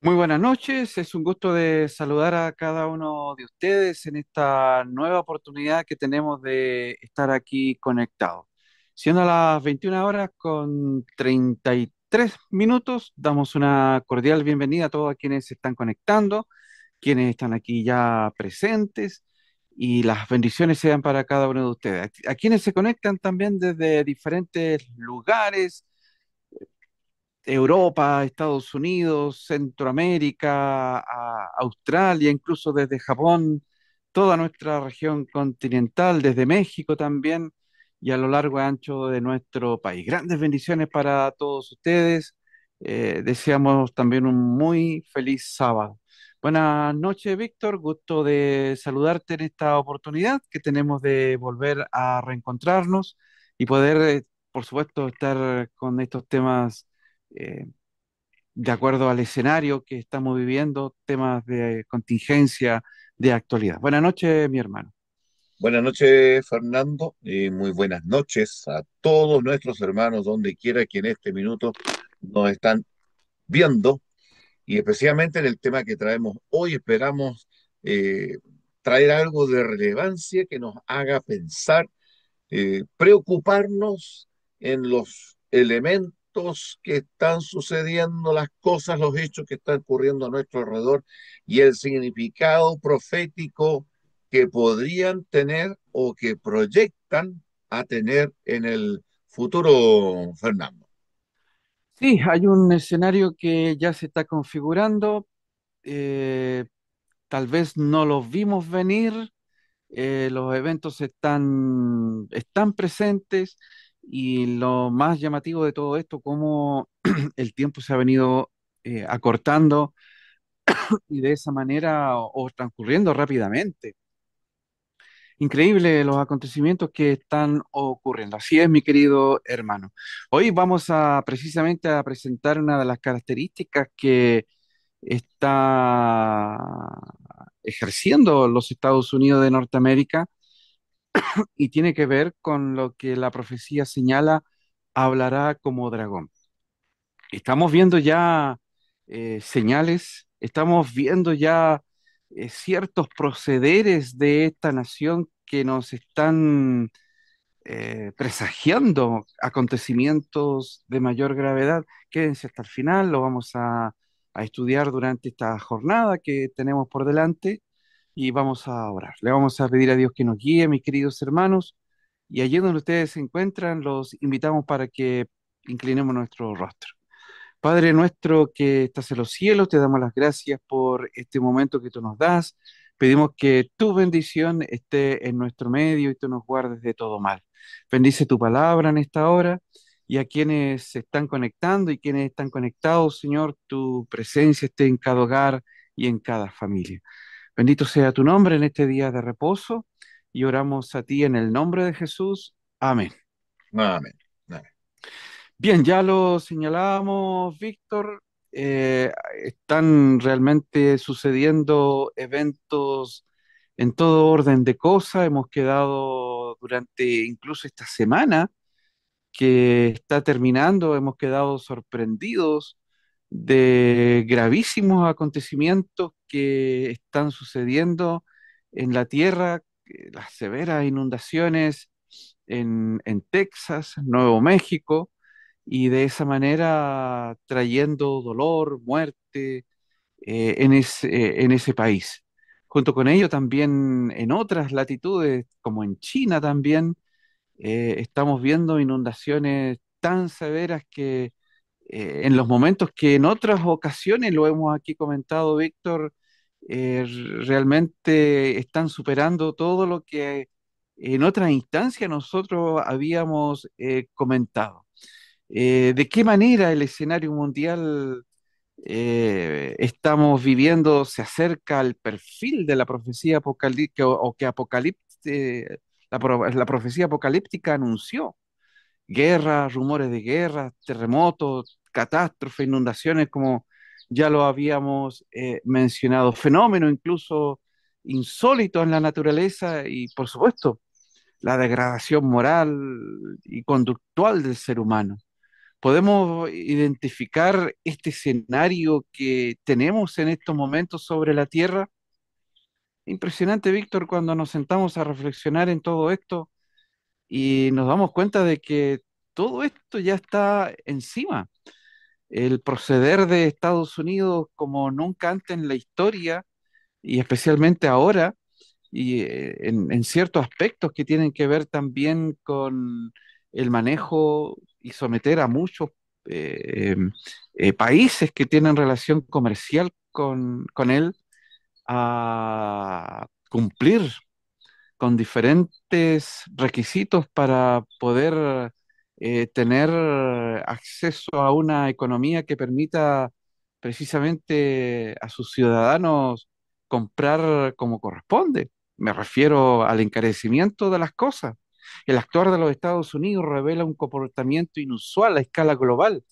Muy buenas noches, es un gusto de saludar a cada uno de ustedes en esta nueva oportunidad que tenemos de estar aquí conectados. Siendo las 21 horas con 33 minutos, damos una cordial bienvenida a todos a quienes se están conectando, quienes están aquí ya presentes y las bendiciones sean para cada uno de ustedes. A quienes se conectan también desde diferentes lugares Europa, Estados Unidos, Centroamérica, a Australia, incluso desde Japón, toda nuestra región continental, desde México también, y a lo largo y ancho de nuestro país. Grandes bendiciones para todos ustedes. Deseamos también un muy feliz sábado. Buenas noches, Víctor. Gusto de saludarte en esta oportunidad que tenemos de volver a reencontrarnos y poder, por supuesto, estar con estos temas eh, de acuerdo al escenario que estamos viviendo, temas de contingencia, de actualidad. Buenas noches, mi hermano. Buenas noches, Fernando, y muy buenas noches a todos nuestros hermanos, donde quiera que en este minuto nos están viendo, y especialmente en el tema que traemos hoy, esperamos eh, traer algo de relevancia que nos haga pensar, preocuparnos en los elementos que están sucediendo, las cosas, los hechos que están ocurriendo a nuestro alrededor y el significado profético que podrían tener o que proyectan a tener en el futuro, Fernando. Sí, hay un escenario que ya se está configurando, eh, tal vez no los vimos venir, los eventos están presentes y lo más llamativo de todo esto, cómo el tiempo se ha venido acortando y de esa manera o transcurriendo rápidamente. Increíble los acontecimientos que están ocurriendo. Así es, mi querido hermano. Hoy vamos a precisamente a presentar una de las características que está ejerciendo los Estados Unidos de Norteamérica y tiene que ver con lo que la profecía señala, hablará como dragón. Estamos viendo ya señales, estamos viendo ya ciertos procederes de esta nación que nos están presagiando acontecimientos de mayor gravedad. Quédense hasta el final, lo vamos a estudiar durante esta jornada que tenemos por delante y vamos a orar. Le vamos a pedir a Dios que nos guíe, mis queridos hermanos, y allí donde ustedes se encuentran, los invitamos para que inclinemos nuestro rostro. Padre nuestro que estás en los cielos, te damos las gracias por este momento que tú nos das. Pedimos que tu bendición esté en nuestro medio y tú nos guardes de todo mal. Bendice tu palabra en esta hora y a quienes se están conectando y quienes están conectados, Señor, tu presencia esté en cada hogar y en cada familia. Bendito sea tu nombre en este día de reposo y oramos a ti en el nombre de Jesús. Amén. Amén. Amén. Bien, ya lo señalábamos, Víctor, eh, están realmente sucediendo eventos en todo orden de cosas. Hemos quedado durante incluso esta semana que está terminando, hemos quedado sorprendidos de gravísimos acontecimientos que están sucediendo en la tierra, las severas inundaciones en Texas, Nuevo México y de esa manera trayendo dolor, muerte en ese país. Junto con ello también en otras latitudes, como en China también, estamos viendo inundaciones tan severas que en los momentos que en otras ocasiones, lo hemos aquí comentado, Víctor, realmente están superando todo lo que en otra instancia nosotros habíamos comentado. ¿De qué manera el escenario mundial estamos viviendo se acerca al perfil de la profecía apocalíptica o que la profecía apocalíptica anunció? Guerras, rumores de guerras, terremotos, catástrofes, inundaciones, como ya lo habíamos mencionado, fenómenos incluso insólitos en la naturaleza y, por supuesto, la degradación moral y conductual del ser humano. ¿Podemos identificar este escenario que tenemos en estos momentos sobre la Tierra? Impresionante, Víctor, cuando nos sentamos a reflexionar en todo esto y nos damos cuenta de que todo esto ya está encima. El proceder de Estados Unidos como nunca antes en la historia y especialmente ahora, y en ciertos aspectos que tienen que ver también con el manejo y someter a muchos eh, países que tienen relación comercial con él a cumplir con diferentes requisitos para poder tener acceso a una economía que permita precisamente a sus ciudadanos comprar como corresponde. Me refiero al encarecimiento de las cosas. El actuar de los Estados Unidos revela un comportamiento inusual a escala global,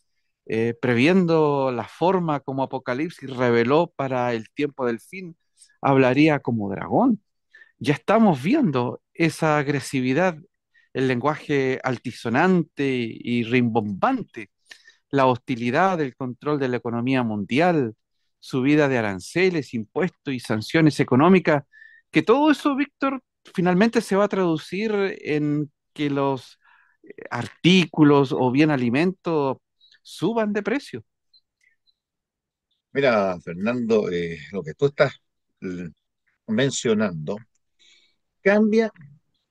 previendo la forma como Apocalipsis reveló para el tiempo del fin, hablaría como dragón. Ya estamos viendo esa agresividad, el lenguaje altisonante y rimbombante, la hostilidad del control de la economía mundial, subida de aranceles, impuestos y sanciones económicas, que todo eso, Víctor, finalmente se va a traducir en que los artículos o bien alimentos suban de precio. Mira, Fernando, lo que tú estás eh, mencionando cambia,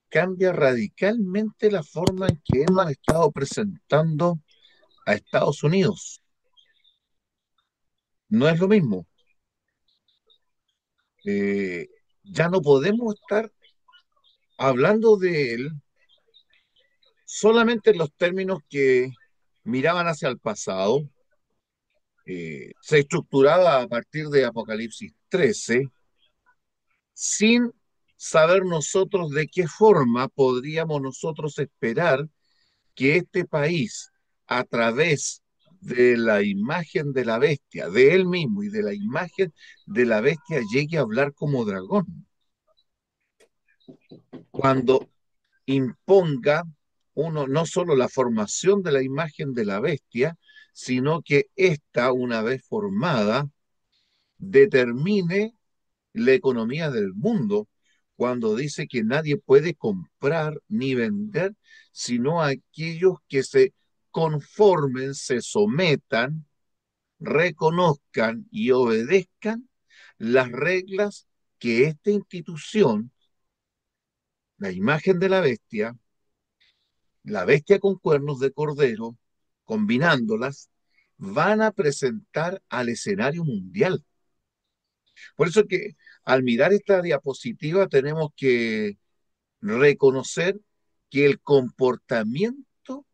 cambia radicalmente la forma en que hemos estado presentando a Estados Unidos. No es lo mismo. Eh, ya no podemos estar hablando de él solamente en los términos que miraban hacia el pasado. Se estructuraba a partir de Apocalipsis 13 sin saber nosotros de qué forma podríamos nosotros esperar que este país, a través de la imagen de la bestia, de él mismo y de la imagen de la bestia, llegue a hablar como dragón. Cuando imponga uno no solo la formación de la imagen de la bestia, sino que ésta, una vez formada, determine la economía del mundo, cuando dice que nadie puede comprar ni vender, sino aquellos que se conformen, se sometan, reconozcan y obedezcan las reglas que esta institución, la imagen de la bestia con cuernos de cordero, combinándolas, van a presentar al escenario mundial. Por eso que al mirar esta diapositiva tenemos que reconocer que el comportamiento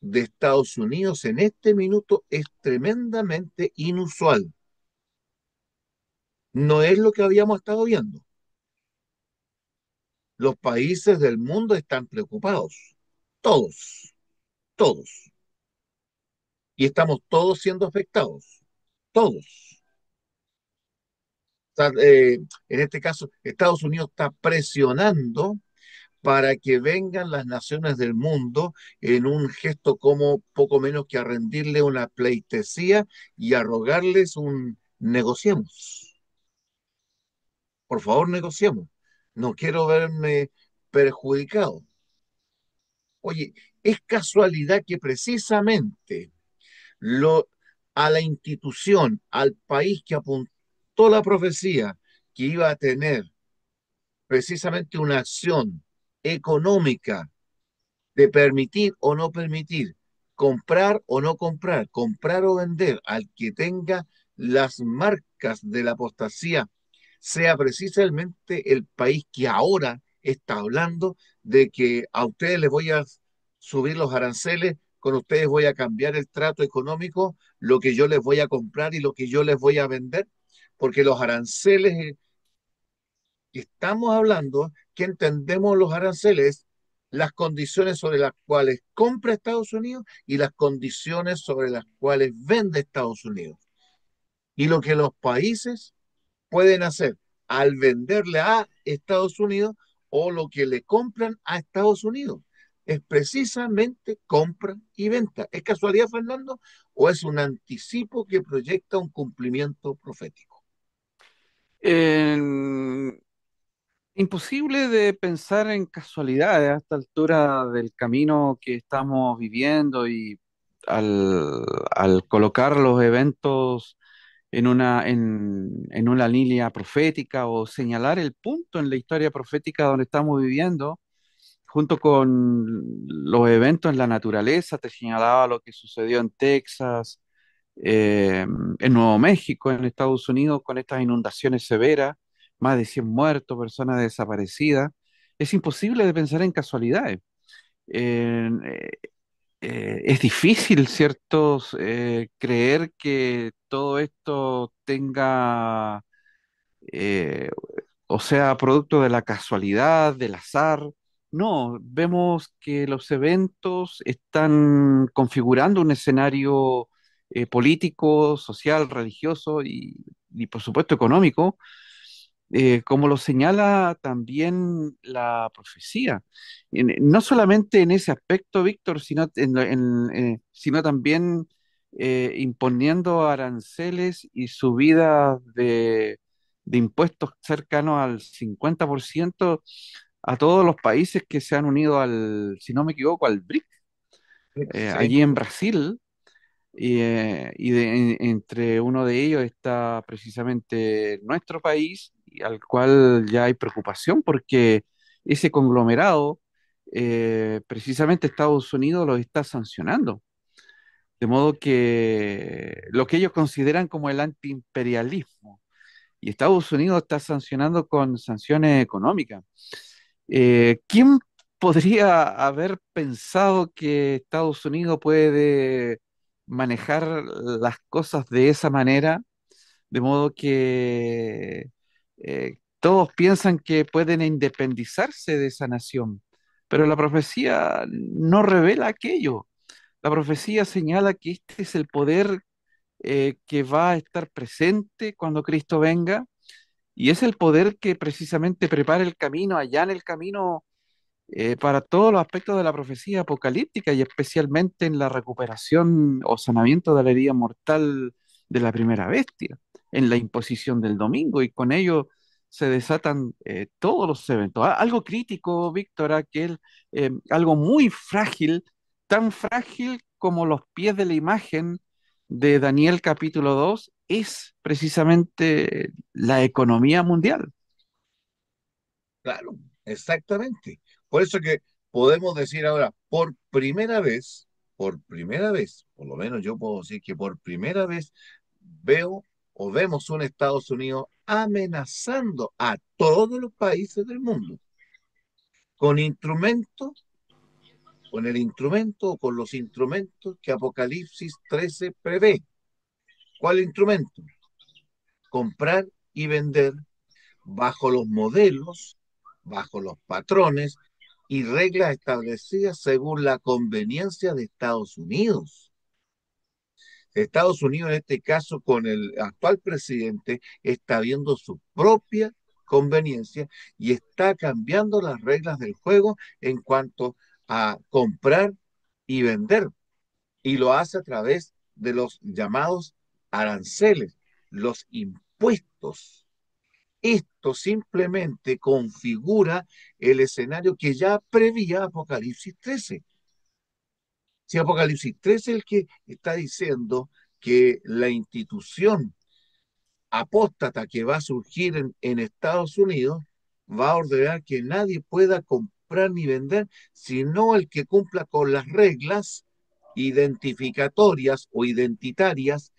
de Estados Unidos en este minuto es tremendamente inusual. No es lo que habíamos estado viendo. Los países del mundo están preocupados. Todos, todos. Y estamos todos siendo afectados. Todos. O sea, en este caso, Estados Unidos está presionando para que vengan las naciones del mundo en un gesto como poco menos que a rendirle una pleitesía y a rogarles un negociemos. Por favor, negociemos. No quiero verme perjudicado. Oye, es casualidad que precisamente lo, a la institución, al país que apuntó la profecía que iba a tener precisamente una acción económica de permitir o no permitir, comprar o no comprar, comprar o vender al que tenga las marcas de la apostasía, sea precisamente el país que ahora está hablando de que a ustedes les voy a subir los aranceles, con ustedes voy a cambiar el trato económico, lo que yo les voy a comprar y lo que yo les voy a vender, porque los aranceles que estamos hablando, que entendemos los aranceles, las condiciones sobre las cuales compra Estados Unidos y las condiciones sobre las cuales vende Estados Unidos. Y lo que los países pueden hacer al venderle a Estados Unidos o lo que le compran a Estados Unidos. es precisamente compra y venta. ¿Es casualidad, Fernando, o es un anticipo que proyecta un cumplimiento profético? En- Imposible de pensar en casualidades a esta altura del camino que estamos viviendo y al colocar los eventos en una línea profética o señalar el punto en la historia profética donde estamos viviendo, junto con los eventos en la naturaleza. Te señalaba lo que sucedió en Texas, en Nuevo México, en Estados Unidos, con estas inundaciones severas, más de 100 muertos, personas desaparecidas. Es imposible de pensar en casualidades. En- eh, es difícil, ¿cierto? Creer que todo esto tenga eh, o sea, producto de la casualidad, del azar. No, vemos que los eventos están configurando un escenario político, social, religioso y, por supuesto, económico, como lo señala también la profecía. No solamente en ese aspecto, Víctor, sino también imponiendo aranceles y subidas de impuestos cercanos al 50% a todos los países que se han unido si no me equivoco, al BRIC, Sí, allí en Brasil, entre uno de ellos está precisamente nuestro país, y al cual ya hay preocupación porque ese conglomerado, precisamente Estados Unidos los está sancionando. De modo que lo que ellos consideran como el antiimperialismo, y Estados Unidos está sancionando con sanciones económicas. ¿Quién podría haber pensado que Estados Unidos puede manejar las cosas de esa manera? De modo que todos piensan que pueden independizarse de esa nación, pero la profecía no revela aquello. La profecía señala que este es el poder que va a estar presente cuando Cristo venga, y es el poder que precisamente prepara el camino, allá en el camino, para todos los aspectos de la profecía apocalíptica y especialmente en la recuperación o sanamiento de la herida mortal de la primera bestia, en la imposición del domingo, y con ello se desatan todos los eventos. Algo crítico, Víctor, algo muy frágil, tan frágil como los pies de la imagen de Daniel capítulo 2, es precisamente la economía mundial. claro, exactamente. Por eso que podemos decir ahora, por primera vez, por lo menos yo puedo decir que por primera vez veo o vemos un Estados Unidos amenazando a todos los países del mundo con instrumentos, con el instrumento o con los instrumentos que Apocalipsis 13 prevé. ¿Cuál instrumento? Comprar y vender bajo los modelos, bajo los patrones y reglas establecidas según la conveniencia de Estados Unidos. Estados Unidos, en este caso, con el actual presidente, está viendo su propia conveniencia y está cambiando las reglas del juego en cuanto a comprar y vender. Y lo hace a través de los llamados aranceles, los impuestos. Esto simplemente configura el escenario que ya prevía Apocalipsis 13. Si Apocalipsis 13 es el que está diciendo que la institución apóstata que va a surgir en Estados Unidos va a ordenar que nadie pueda comprar ni vender, sino el que cumpla con las reglas identificatorias o identitarias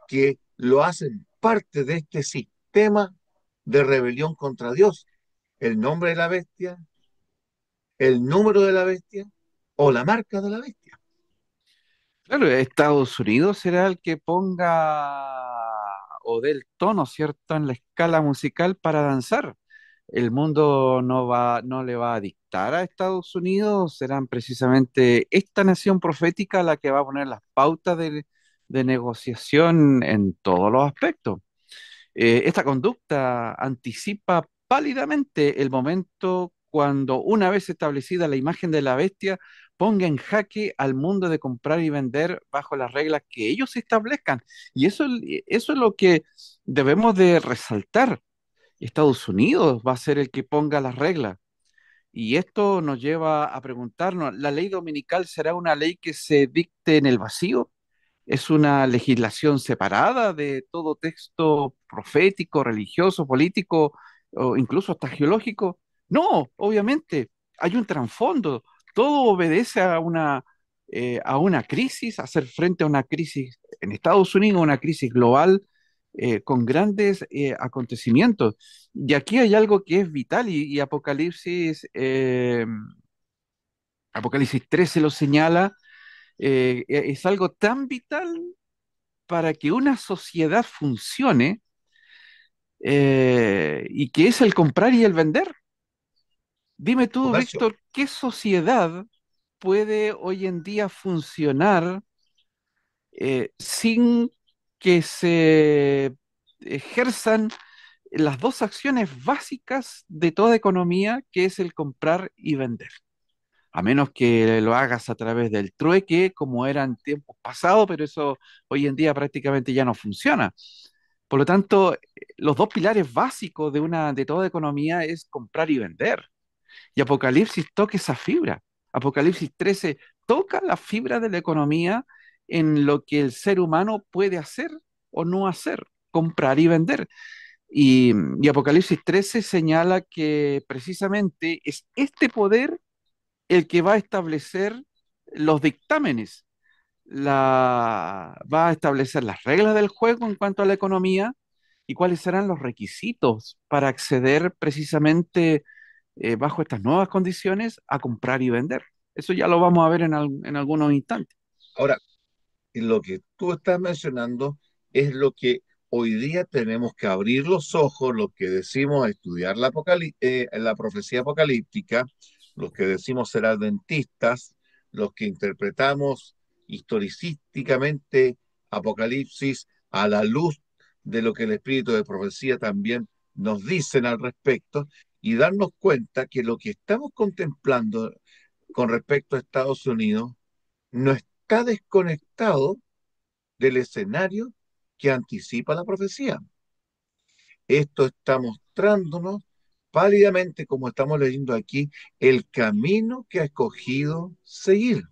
que lo hacen parte de este sistema de rebelión contra Dios. El nombre de la bestia, el número de la bestia o la marca de la bestia. Claro, Estados Unidos será el que ponga o dé el tono, ¿cierto?, en la escala musical para danzar. El mundo no le va a dictar a Estados Unidos, serán precisamente esta nación profética la que va a poner las pautas de negociación en todos los aspectos. Esta conducta anticipa pálidamente el momento cuando una vez establecida la imagen de la bestia, ponga en jaque al mundo de comprar y vender bajo las reglas que ellos establezcan. Y eso es lo que debemos de resaltar. Estados Unidos va a ser el que ponga las reglas. Y esto nos lleva a preguntarnos, ¿la ley dominical será una ley que se dicte en el vacío? ¿Es una legislación separada de todo texto profético, religioso, político o incluso hasta geológico? No, obviamente, hay un trasfondo. Todo obedece a una crisis, a hacer frente a una crisis en Estados Unidos, una crisis global con grandes acontecimientos. Y aquí hay algo que es vital y Apocalipsis 13 lo señala, es algo tan vital para que una sociedad funcione y que es el comprar y el vender. Dime tú, Comercio. Víctor, ¿qué sociedad puede hoy en día funcionar sin que se ejerzan las dos acciones básicas de toda economía, que es el comprar y vender? A menos que lo hagas a través del trueque, como era en tiempos pasados, pero eso hoy en día prácticamente ya no funciona. Por lo tanto, los dos pilares básicos de toda economía es comprar y vender. Y Apocalipsis toca esa fibra. Apocalipsis 13 toca la fibra de la economía en lo que el ser humano puede hacer o no hacer, comprar y vender. Y, y Apocalipsis 13 señala que precisamente es este poder el que va a establecer los dictámenes, va a establecer las reglas del juego en cuanto a la economía y cuáles serán los requisitos para acceder precisamente bajo estas nuevas condiciones a comprar y vender. Eso ya lo vamos a ver en algunos instantes. Ahora, y lo que tú estás mencionando es lo que hoy día tenemos que abrir los ojos, los que decimos estudiar la profecía apocalíptica, los que decimos ser adventistas, los que interpretamos historicísticamente Apocalipsis a la luz de lo que el espíritu de profecía también nos dicen al respecto, y darnos cuenta que lo que estamos contemplando con respecto a Estados Unidos no está desconectado del escenario que anticipa la profecía. Esto está mostrándonos pálidamente, como estamos leyendo aquí, el camino que ha escogido seguir.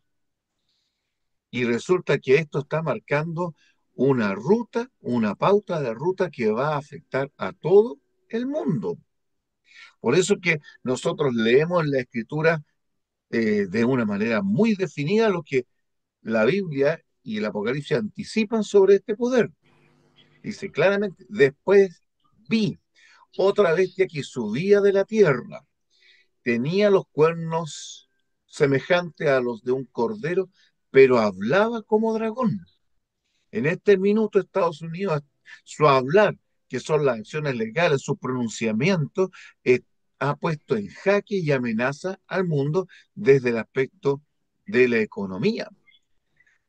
Y resulta que esto está marcando una ruta, una pauta de ruta que va a afectar a todo el mundo. Por eso que nosotros leemos la escritura de una manera muy definida lo que la Biblia y el Apocalipsis anticipan sobre este poder. Dice claramente, después vi otra bestia que subía de la tierra. Tenía los cuernos semejantes a los de un cordero, pero hablaba como dragón. En este minuto Estados Unidos, su hablar, que son las acciones legales, su pronunciamiento, ha puesto en jaque y amenaza al mundo desde el aspecto de la economía.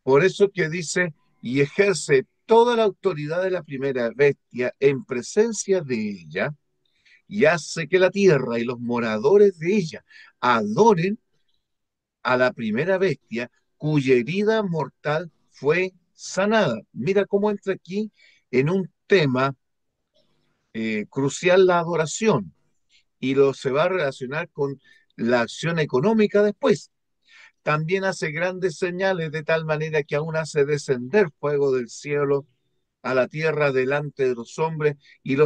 Por eso que dice, y ejerce toda la autoridad de la primera bestia en presencia de ella, y hace que la tierra y los moradores de ella adoren a la primera bestia cuya herida mortal fue sanada. Mira cómo entra aquí en un tema crucial la adoración y lo se va a relacionar con la acción económica después. También hace grandes señales de tal manera que aún hace descender fuego del cielo a la tierra delante de los hombres y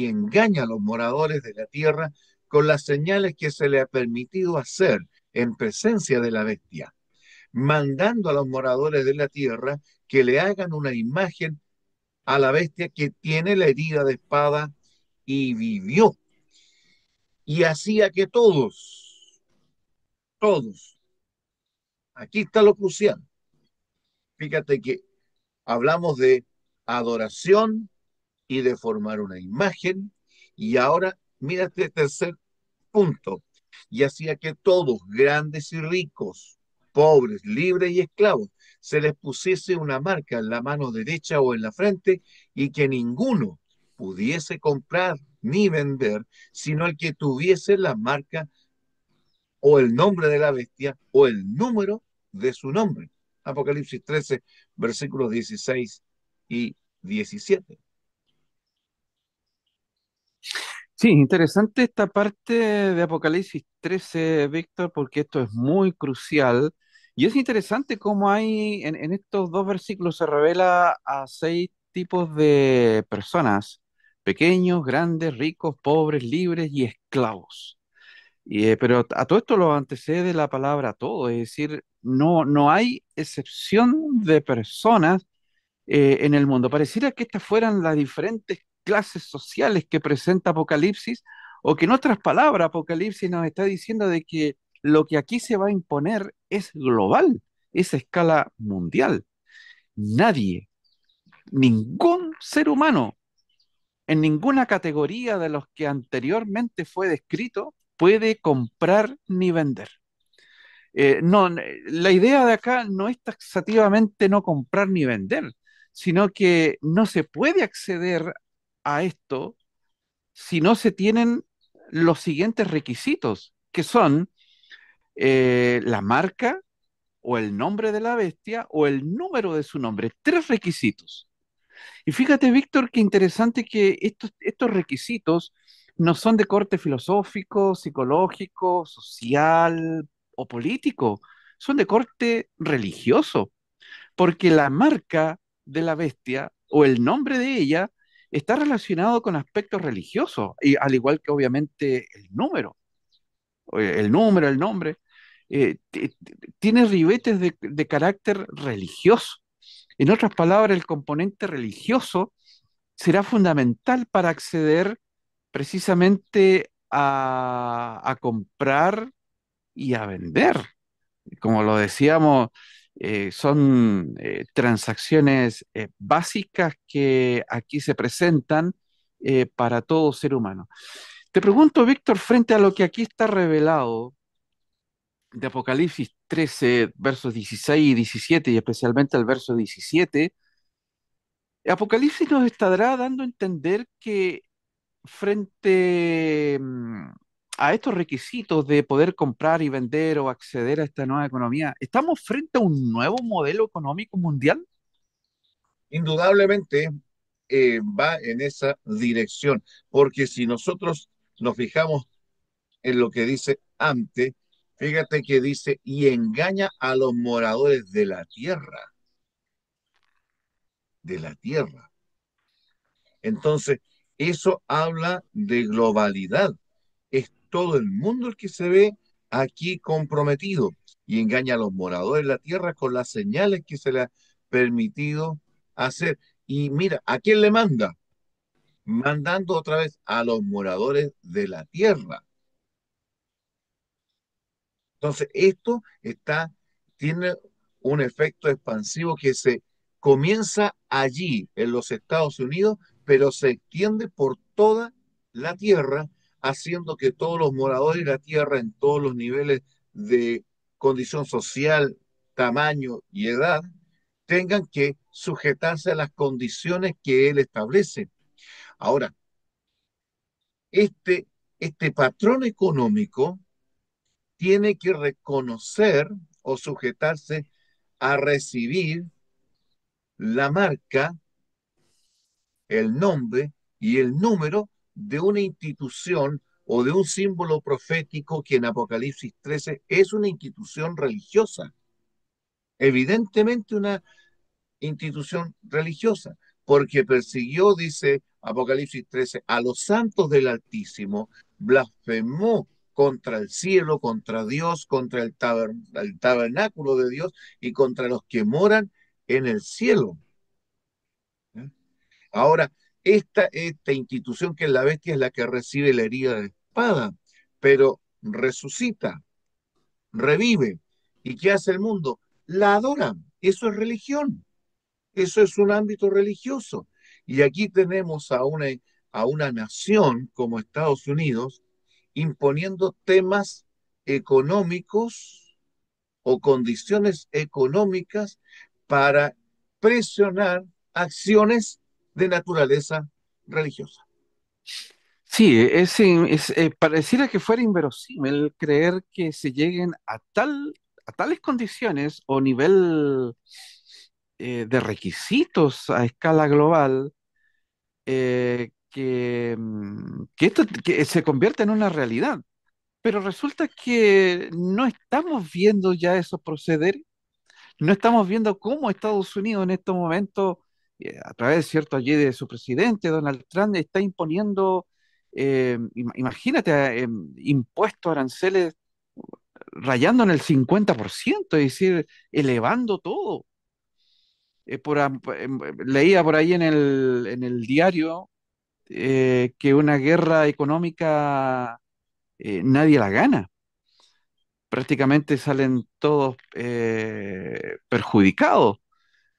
engaña a los moradores de la tierra con las señales que se le ha permitido hacer en presencia de la bestia, mandando a los moradores de la tierra que le hagan una imagen a la bestia que tiene la herida de espada y vivió. Y hacía que todos, aquí está lo crucial. Fíjate que hablamos de adoración y de formar una imagen. Y ahora, mira este tercer punto. Y hacía que todos, grandes y ricos, pobres, libres y esclavos, se les pusiese una marca en la mano derecha o en la frente y que ninguno pudiese comprar ni vender, sino el que tuviese la marca o el nombre de la bestia o el número de su nombre. Apocalipsis 13, versículos 16 y 17. Sí, interesante esta parte de Apocalipsis 13, Víctor, porque esto es muy crucial. Y es interesante cómo hay en estos dos versículos se revela a seis tipos de personas, pequeños, grandes, ricos, pobres, libres y esclavos. Pero a todo esto lo antecede la palabra todo, es decir, no hay excepción de personas en el mundo. Pareciera que estas fueran las diferentes clases sociales que presenta Apocalipsis, o que en otras palabras Apocalipsis nos está diciendo de que lo que aquí se va a imponer es global, es a escala mundial. Nadie, ningún ser humano, en ninguna categoría de los que anteriormente fue descrito, puede comprar ni vender. No, la idea de acá no es taxativamente no comprar ni vender, sino que no se puede acceder a esto si no se tienen los siguientes requisitos, que son la marca o el nombre de la bestia o el número de su nombre. Tres requisitos. Y fíjate, Víctor, qué interesante que estos requisitos no son de corte filosófico, psicológico, social o político, son de corte religioso, porque la marca de la bestia o el nombre de ella está relacionado con aspectos religiosos, y al igual que obviamente el número, el nombre, tiene ribetes de carácter religioso. En otras palabras, el componente religioso será fundamental para acceder precisamente a comprar y a vender. Como lo decíamos, son transacciones básicas que aquí se presentan para todo ser humano. Te pregunto, Víctor, frente a lo que aquí está revelado de Apocalipsis 13, versos 16 y 17, y especialmente el verso 17, Apocalipsis nos estará dando a entender que frente a estos requisitos de poder comprar y vender o acceder a esta nueva economía, ¿estamos frente a un nuevo modelo económico mundial? Indudablemente va en esa dirección, porque si nosotros nos fijamos en lo que dice antes, fíjate que dice, y engaña a los moradores de la tierra. Entonces, eso habla de globalidad. Es todo el mundo el que se ve aquí comprometido y engaña a los moradores de la tierra con las señales que se le ha permitido hacer. Y mira, ¿a quién le manda? Mandando otra vez a los moradores de la tierra. Entonces, tiene un efecto expansivo que se comienza allí, en los Estados Unidos, pero se extiende por toda la tierra, haciendo que todos los moradores de la tierra, en todos los niveles de condición social, tamaño y edad, tengan que sujetarse a las condiciones que él establece. Ahora, este, este patrón económico tiene que reconocer o sujetarse a recibir la marca, el nombre y el número de una institución o de un símbolo profético que en Apocalipsis 13 es una institución religiosa, evidentemente una institución religiosa, porque persiguió, dice Apocalipsis 13, a los santos del Altísimo, blasfemó contra el cielo, contra Dios, contra el tabernáculo de Dios y contra los que moran en el cielo. ¿Eh? Ahora, esta institución que es la bestia es la que recibe la herida de espada, pero resucita, revive. ¿Y qué hace el mundo? La adora. Eso es religión. Eso es un ámbito religioso. Y aquí tenemos a una nación como Estados Unidos imponiendo temas económicos o condiciones económicas para presionar acciones de naturaleza religiosa. Sí, pareciera que fuera inverosímil creer que se lleguen a tales condiciones o nivel de requisitos a escala global, que esto que se convierta en una realidad. Pero resulta que no estamos viendo ya esos procederes, no estamos viendo cómo Estados Unidos en estos momentos, a través, cierto, allí de su presidente, Donald Trump, está imponiendo, imagínate, impuestos, aranceles rayando en el 50%, es decir, elevando todo. Leía por ahí en el diario que una guerra económica nadie la gana. Prácticamente salen todos perjudicados,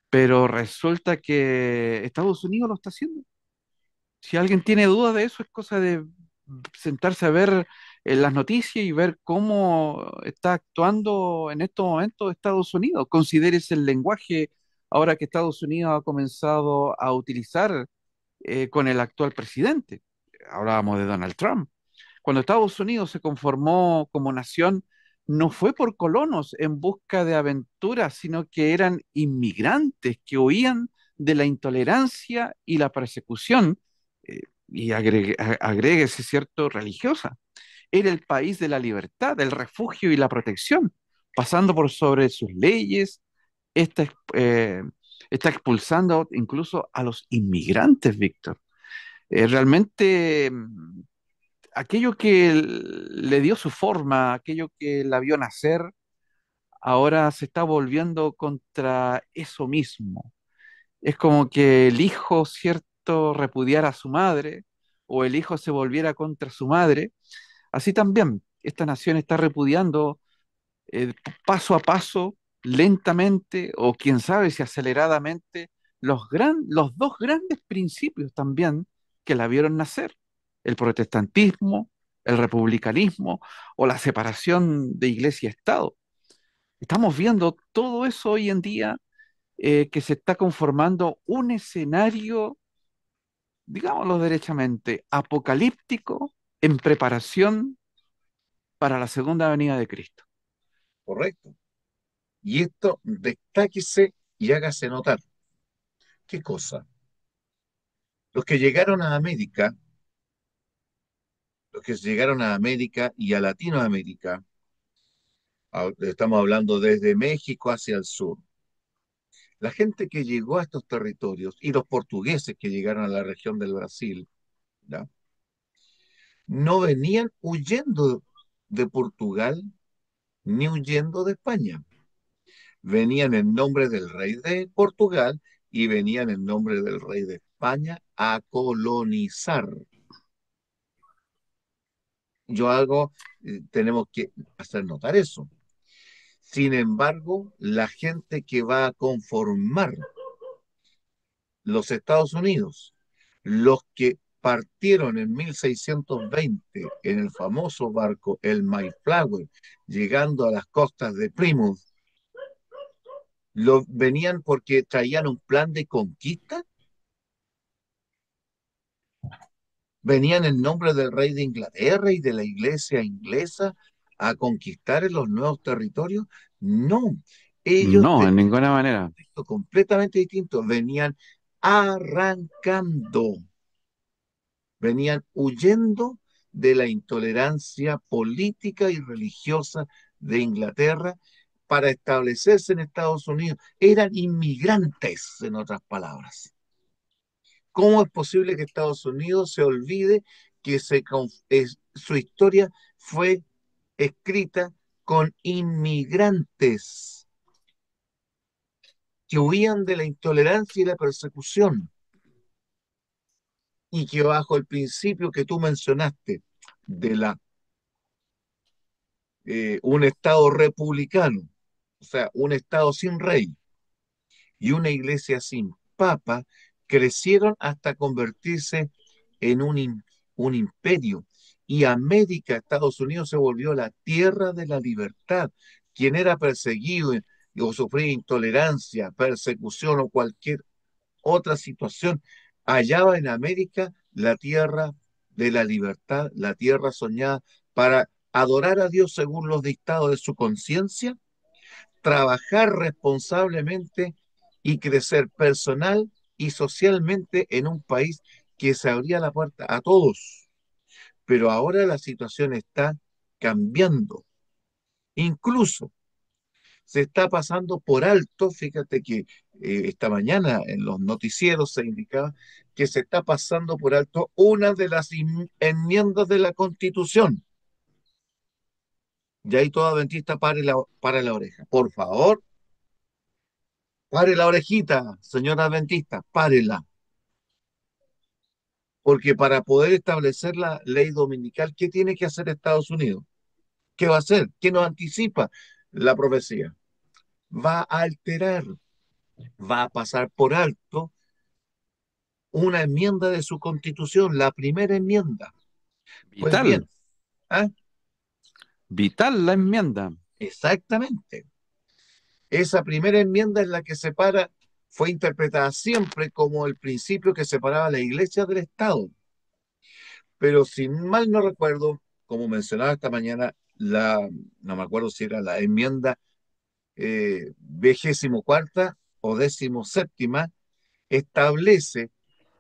pero resulta que Estados Unidos lo está haciendo. Si alguien tiene dudas de eso, es cosa de sentarse a ver las noticias y ver cómo está actuando en estos momentos Estados Unidos. Considérese el lenguaje ahora que Estados Unidos ha comenzado a utilizar con el actual presidente. Hablábamos de Donald Trump. Cuando Estados Unidos se conformó como nación, no fue por colonos en busca de aventuras, sino que eran inmigrantes que huían de la intolerancia y la persecución, agréguese cierto, religiosa. Era el país de la libertad, del refugio y la protección, pasando por sobre sus leyes, está, está expulsando incluso a los inmigrantes, Víctor. Realmente aquello que le dio su forma, aquello que la vio nacer, ahora se está volviendo contra eso mismo. Es como que el hijo, cierto, repudiara a su madre o el hijo se volviera contra su madre. Así también, esta nación está repudiando paso a paso, lentamente o quién sabe si aceleradamente, los dos grandes principios también que la vieron nacer, el protestantismo, el republicanismo o la separación de iglesia y Estado. Estamos viendo todo eso hoy en día que se está conformando un escenario, digámoslo derechamente, apocalíptico en preparación para la segunda venida de Cristo. ¿correcto? Y esto destáquese y hágase notar. ¿Qué cosa? Los que llegaron a América, los que llegaron a América y a Latinoamérica, estamos hablando desde México hacia el sur, la gente que llegó a estos territorios y los portugueses que llegaron a la región del Brasil, ¿ya? No venían huyendo de Portugal ni huyendo de España. Venían en nombre del rey de Portugal y venían en nombre del rey de España a colonizar. Tenemos que hacer notar eso. Sin embargo, la gente que va a conformar los Estados Unidos, los que partieron en 1620 en el famoso barco el Mayflower, llegando a las costas de Plymouth, venían porque traían un plan de conquista, venían en nombre del rey de Inglaterra y de la iglesia inglesa a conquistar en los nuevos territorios. No, ellos No, en tenían ninguna manera. esto completamente distinto, venían arrancando, venían huyendo de la intolerancia política y religiosa de Inglaterra para establecerse en Estados Unidos. Eran inmigrantes, en otras palabras. ¿Cómo es posible que Estados Unidos se olvide que su historia fue escrita con inmigrantes que huían de la intolerancia y la persecución y que bajo el principio que tú mencionaste de un Estado republicano, o sea, un Estado sin rey y una iglesia sin papa, crecieron hasta convertirse en un imperio. Y América, Estados Unidos, se volvió la tierra de la libertad. Quien era perseguido o sufría intolerancia, persecución o cualquier otra situación, hallaba en América la tierra de la libertad, la tierra soñada, para adorar a Dios según los dictados de su conciencia, trabajar responsablemente y crecer personal y socialmente en un país que se abría la puerta a todos. Pero ahora la situación está cambiando. Incluso se está pasando por alto, fíjate que esta mañana en los noticieros se indicaba que se está pasando por alto una de las enmiendas de la Constitución. Y ahí todo adventista pare la oreja. Por favor, pare la orejita, señor adventista, párela. Porque para poder establecer la ley dominical, ¿qué tiene que hacer Estados Unidos? ¿Qué va a hacer? ¿Qué nos anticipa la profecía? Va a alterar, va a pasar por alto una enmienda de su constitución, la primera enmienda. Pues Vital, bien, ¿ah? vital la enmienda. Exactamente. Esa primera enmienda es la que separa, fue interpretada siempre como el principio que separaba la iglesia del Estado. Pero si mal no recuerdo, como mencionaba esta mañana, no me acuerdo si era la enmienda 24ª o 17ª, establece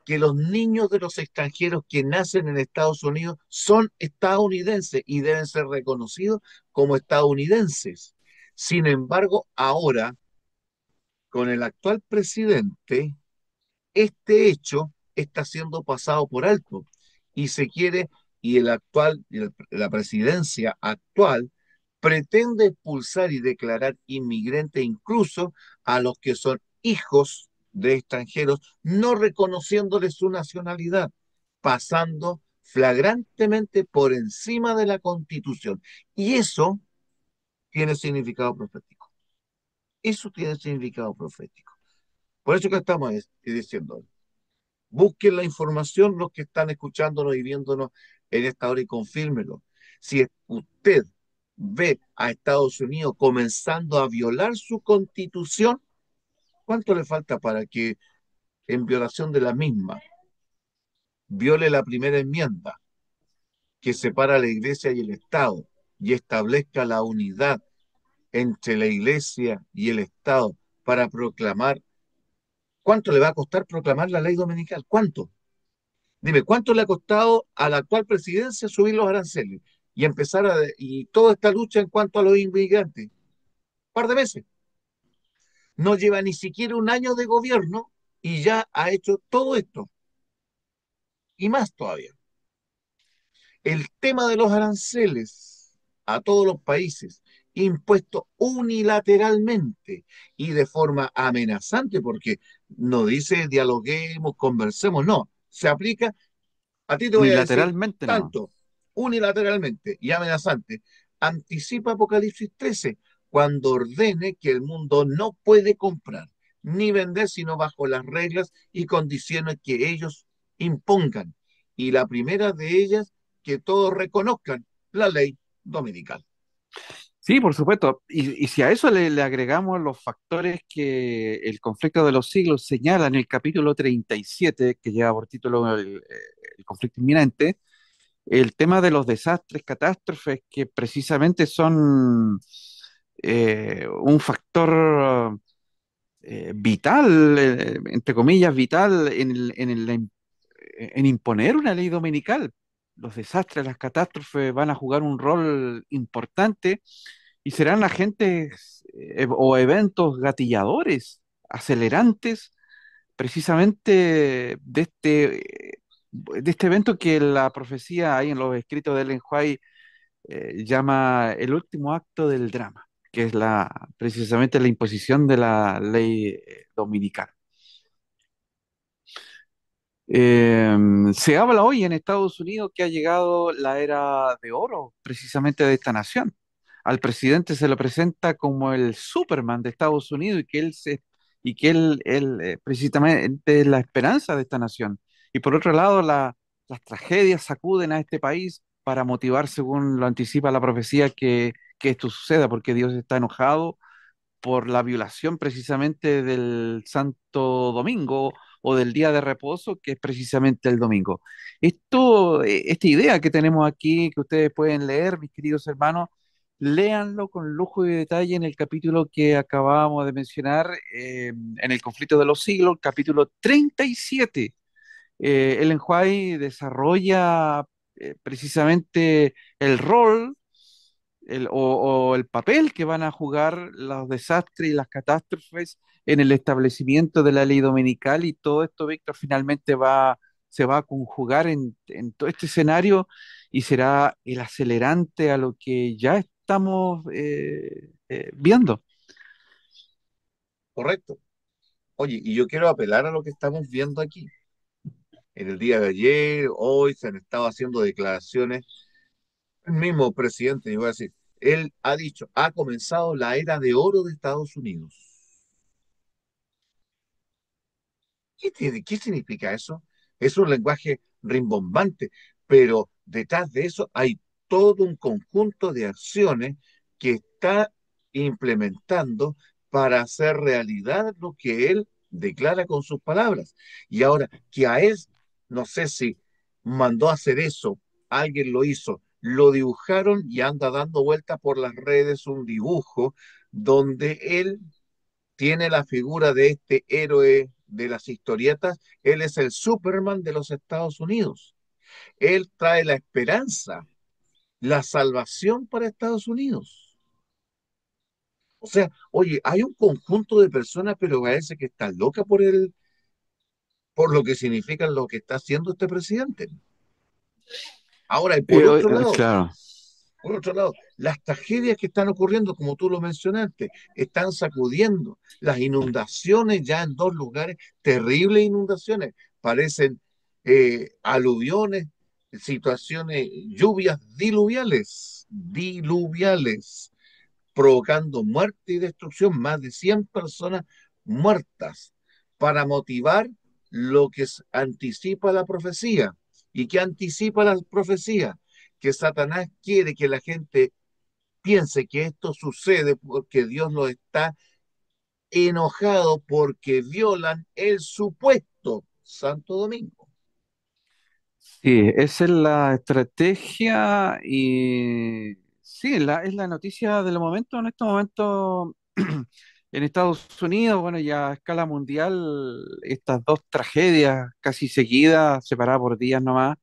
que los niños de los extranjeros que nacen en Estados Unidos son estadounidenses y deben ser reconocidos como estadounidenses. Sin embargo, ahora, con el actual presidente, este hecho está siendo pasado por alto y se quiere, la presidencia actual pretende expulsar y declarar inmigrante incluso a los que son hijos de extranjeros, no reconociéndoles su nacionalidad, pasando flagrantemente por encima de la Constitución. Y eso tiene significado profético. Eso tiene significado profético. Por eso que estamos diciendo, busquen la información los que están escuchándonos y viéndonos en esta hora y confírmelo. Si usted ve a Estados Unidos comenzando a violar su constitución, ¿cuánto le falta para que en violación de la misma viole la primera enmienda que separa la iglesia y el Estado y establezca la unidad entre la iglesia y el Estado para proclamar? ¿Cuánto le va a costar proclamar la ley dominical? ¿Cuánto? Dime, ¿cuánto le ha costado a la actual presidencia subir los aranceles y toda esta lucha en cuanto a los inmigrantes? Un par de meses. No lleva ni siquiera un año de gobierno y ya ha hecho todo esto y más todavía. El tema de los aranceles a todos los países, impuesto unilateralmente y de forma amenazante, porque no dice dialoguemos, conversemos, no, se aplica. A ti te voy a decir Unilateralmente nomás. tanto, unilateralmente y amenazante. Anticipa Apocalipsis 13 cuando ordene que el mundo no puede comprar ni vender sino bajo las reglas y condiciones que ellos impongan. Y la primera de ellas, que todos reconozcan la ley dominical. Sí, por supuesto. Y si a eso le agregamos los factores que el conflicto de los siglos señala en el capítulo 37, que lleva por título el conflicto inminente, el tema de los desastres, catástrofes, que precisamente son un factor vital, entre comillas, vital en imponer una ley dominical. Los desastres, las catástrofes van a jugar un rol importante y serán agentes o eventos gatilladores, acelerantes, precisamente de este evento que la profecía ahí en los escritos de Ellen White llama el último acto del drama, que es precisamente la imposición de la ley dominical. Eh, Se habla hoy en Estados Unidos que ha llegado la era de oro precisamente de esta nación. Al presidente se lo presenta como el Superman de Estados Unidos y que él, precisamente es la esperanza de esta nación. Y por otro lado, las tragedias sacuden a este país para motivar, según lo anticipa la profecía, que esto suceda, porque Dios está enojado por la violación precisamente del Santo Domingo o del día de reposo, que es precisamente el domingo. Esta idea que tenemos aquí, que ustedes pueden leer, mis queridos hermanos, léanlo con lujo y detalle en el capítulo que acabábamos de mencionar, en el conflicto de los siglos, capítulo 37. Ellen White desarrolla precisamente el rol o el papel que van a jugar los desastres y las catástrofes en el establecimiento de la ley dominical, y todo esto, Víctor, finalmente se va a conjugar en todo este escenario y será el acelerante a lo que ya estamos viendo. Correcto. Oye, y yo quiero apelar a lo que estamos viendo aquí. En el día de ayer, hoy, se han estado haciendo declaraciones. El mismo presidente, yo voy a decir, él ha dicho, ha comenzado la era de oro de Estados Unidos. ¿Qué significa eso? Es un lenguaje rimbombante, pero detrás de eso hay todo un conjunto de acciones que está implementando para hacer realidad lo que él declara con sus palabras. Y ahora que a él, no sé si mandó a hacer eso, alguien lo hizo, lo dibujaron y anda dando vueltas por las redes un dibujo donde él tiene la figura de este héroe de las historietas. Él es el Superman de los Estados Unidos. Él trae la esperanza, la salvación para Estados Unidos. O sea, oye, hay un conjunto de personas, pero parece que está loca por lo que significa lo que está haciendo este presidente. Ahora, y Claro. por otro lado, las tragedias que están ocurriendo, como tú lo mencionaste, están sacudiendo las inundaciones ya en dos lugares, terribles inundaciones, parecen aluviones, situaciones, lluvias diluviales, provocando muerte y destrucción, más de 100 personas muertas, para motivar lo que anticipa la profecía. ¿Y qué anticipa la profecía? Que Satanás quiere que la gente piense que esto sucede porque Dios lo está enojado porque violan el supuesto Santo Domingo. Sí, esa es la estrategia y sí, es la noticia del momento. En este momento, en Estados Unidos, bueno, ya a escala mundial, estas dos tragedias casi seguidas, separadas por días nomás,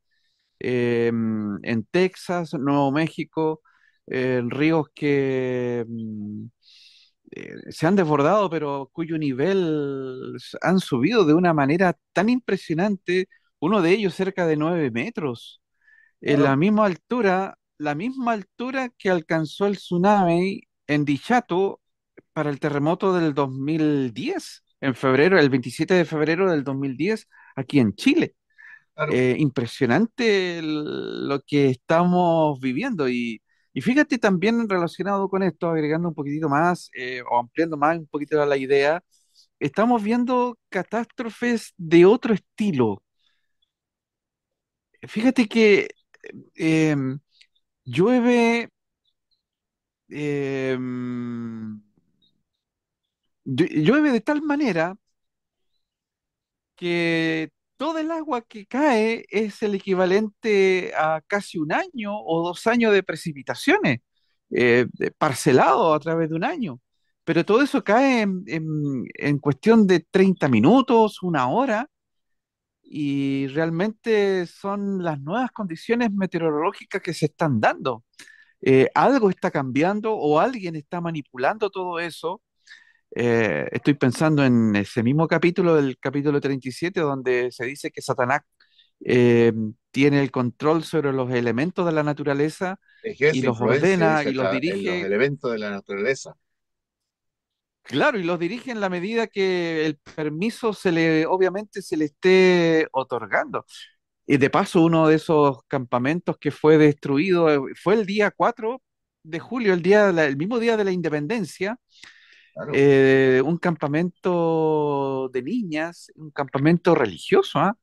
en Texas, Nuevo México, ríos que se han desbordado, pero cuyo nivel han subido de una manera tan impresionante, uno de ellos cerca de 9 metros, en Claro, la misma altura que alcanzó el tsunami en Dichato para el terremoto del 2010, en febrero, el 27 de febrero del 2010, aquí en Chile. claro. Impresionante lo que estamos viviendo, y fíjate también relacionado con esto, agregando un poquitito más, o ampliando más un poquito la idea, estamos viendo catástrofes de otro estilo. Fíjate que em, llueve, em, llueve de tal manera que todo el agua que cae es el equivalente a casi un año o 2 años de precipitaciones, parcelado a través de un año. Pero todo eso cae en cuestión de 30 minutos, una hora, y realmente son las nuevas condiciones meteorológicas que se están dando. Algo está cambiando o alguien está manipulando todo eso. Estoy pensando en ese mismo capítulo, del capítulo 37, donde se dice que Satanás eh, tiene el control sobre los elementos de la naturaleza y Ejerce los influencia, ordena dice, y los en los dirige, elementos de la naturaleza. claro, y los dirige en la medida que el permiso obviamente se le esté otorgando. Y de paso, uno de esos campamentos que fue destruido fue el día 4 de julio, el mismo día de la independencia, Claro, un campamento de niñas, un campamento religioso, ¿ah?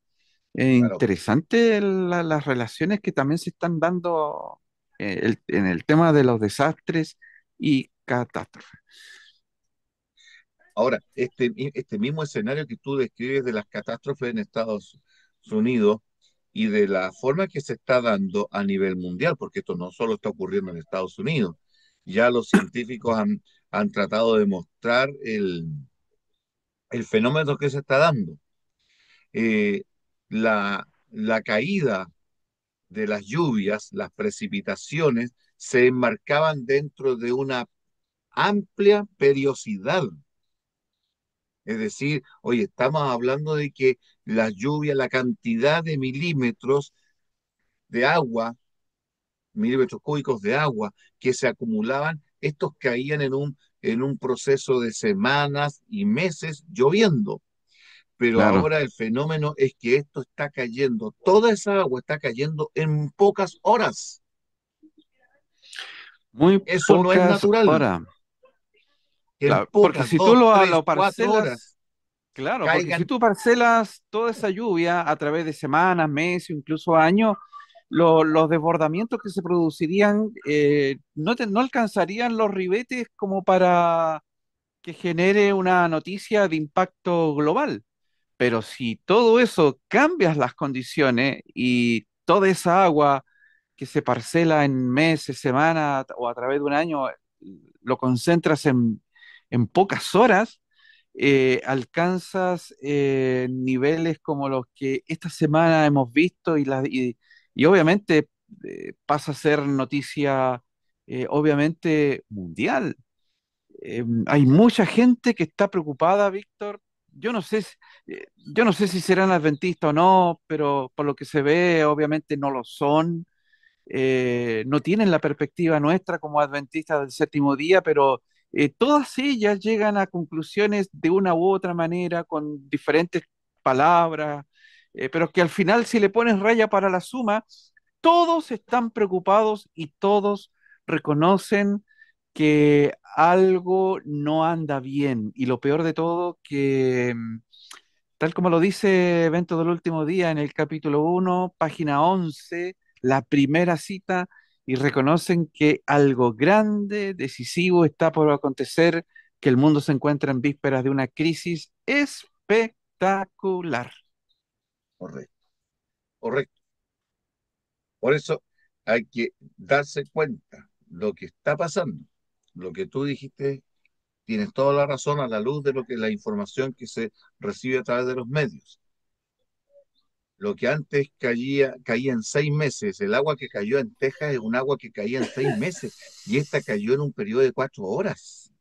claro. Interesante las relaciones que también se están dando en el tema de los desastres y catástrofes. Ahora, este mismo escenario que tú describes de las catástrofes en Estados Unidos y de la forma que se está dando a nivel mundial, porque esto no solo está ocurriendo en Estados Unidos, ya los científicos han tratado de mostrar el fenómeno que se está dando. Eh, la caída de las lluvias, las precipitaciones, se enmarcaban dentro de una amplia periodicidad. Es decir, oye, estamos hablando de que la lluvia, la cantidad de milímetros de agua, milímetros cúbicos de agua que se acumulaban, estos caían en un proceso de semanas y meses lloviendo. Pero Claro, ahora el fenómeno es que esto está cayendo, toda esa agua está cayendo en pocas horas. muy Eso no es pocas natural. horas. En Claro, porque pocas, si tú dos, tres, lo cuatro parcelas, horas, claro, porque si caigan. tú parcelas toda esa lluvia a través de semanas, meses, incluso años, los desbordamientos que se producirían no alcanzarían los ribetes como para que genere una noticia de impacto global. Pero si todo eso cambias las condiciones y toda esa agua que se parcela en meses, semanas o a través de un año, lo concentras en pocas horas, alcanzas niveles como los que esta semana hemos visto y obviamente pasa a ser noticia obviamente mundial. Hay mucha gente que está preocupada, Víctor. Yo no sé, yo no sé si serán adventistas o no, pero por lo que se ve, obviamente no lo son. No tienen la perspectiva nuestra como adventistas del séptimo día, pero todas ellas llegan a conclusiones de una u otra manera, con diferentes palabras, pero que al final, si le pones raya para la suma, todos están preocupados y todos reconocen que algo no anda bien. Y lo peor de todo, que tal como lo dice Evento del Último Día en el capítulo 1, página 11, la primera cita, y reconocen que algo grande, decisivo está por acontecer, que el mundo se encuentra en vísperas de una crisis espectacular. Correcto, correcto. Por eso hay que darse cuenta lo que está pasando. Lo que tú dijiste, tienes toda la razón a la luz de lo que la información que se recibe a través de los medios. Lo que antes caía en 6 meses. El agua que cayó en Texas es un agua que caía en 6 meses y esta cayó en un periodo de 4 horas.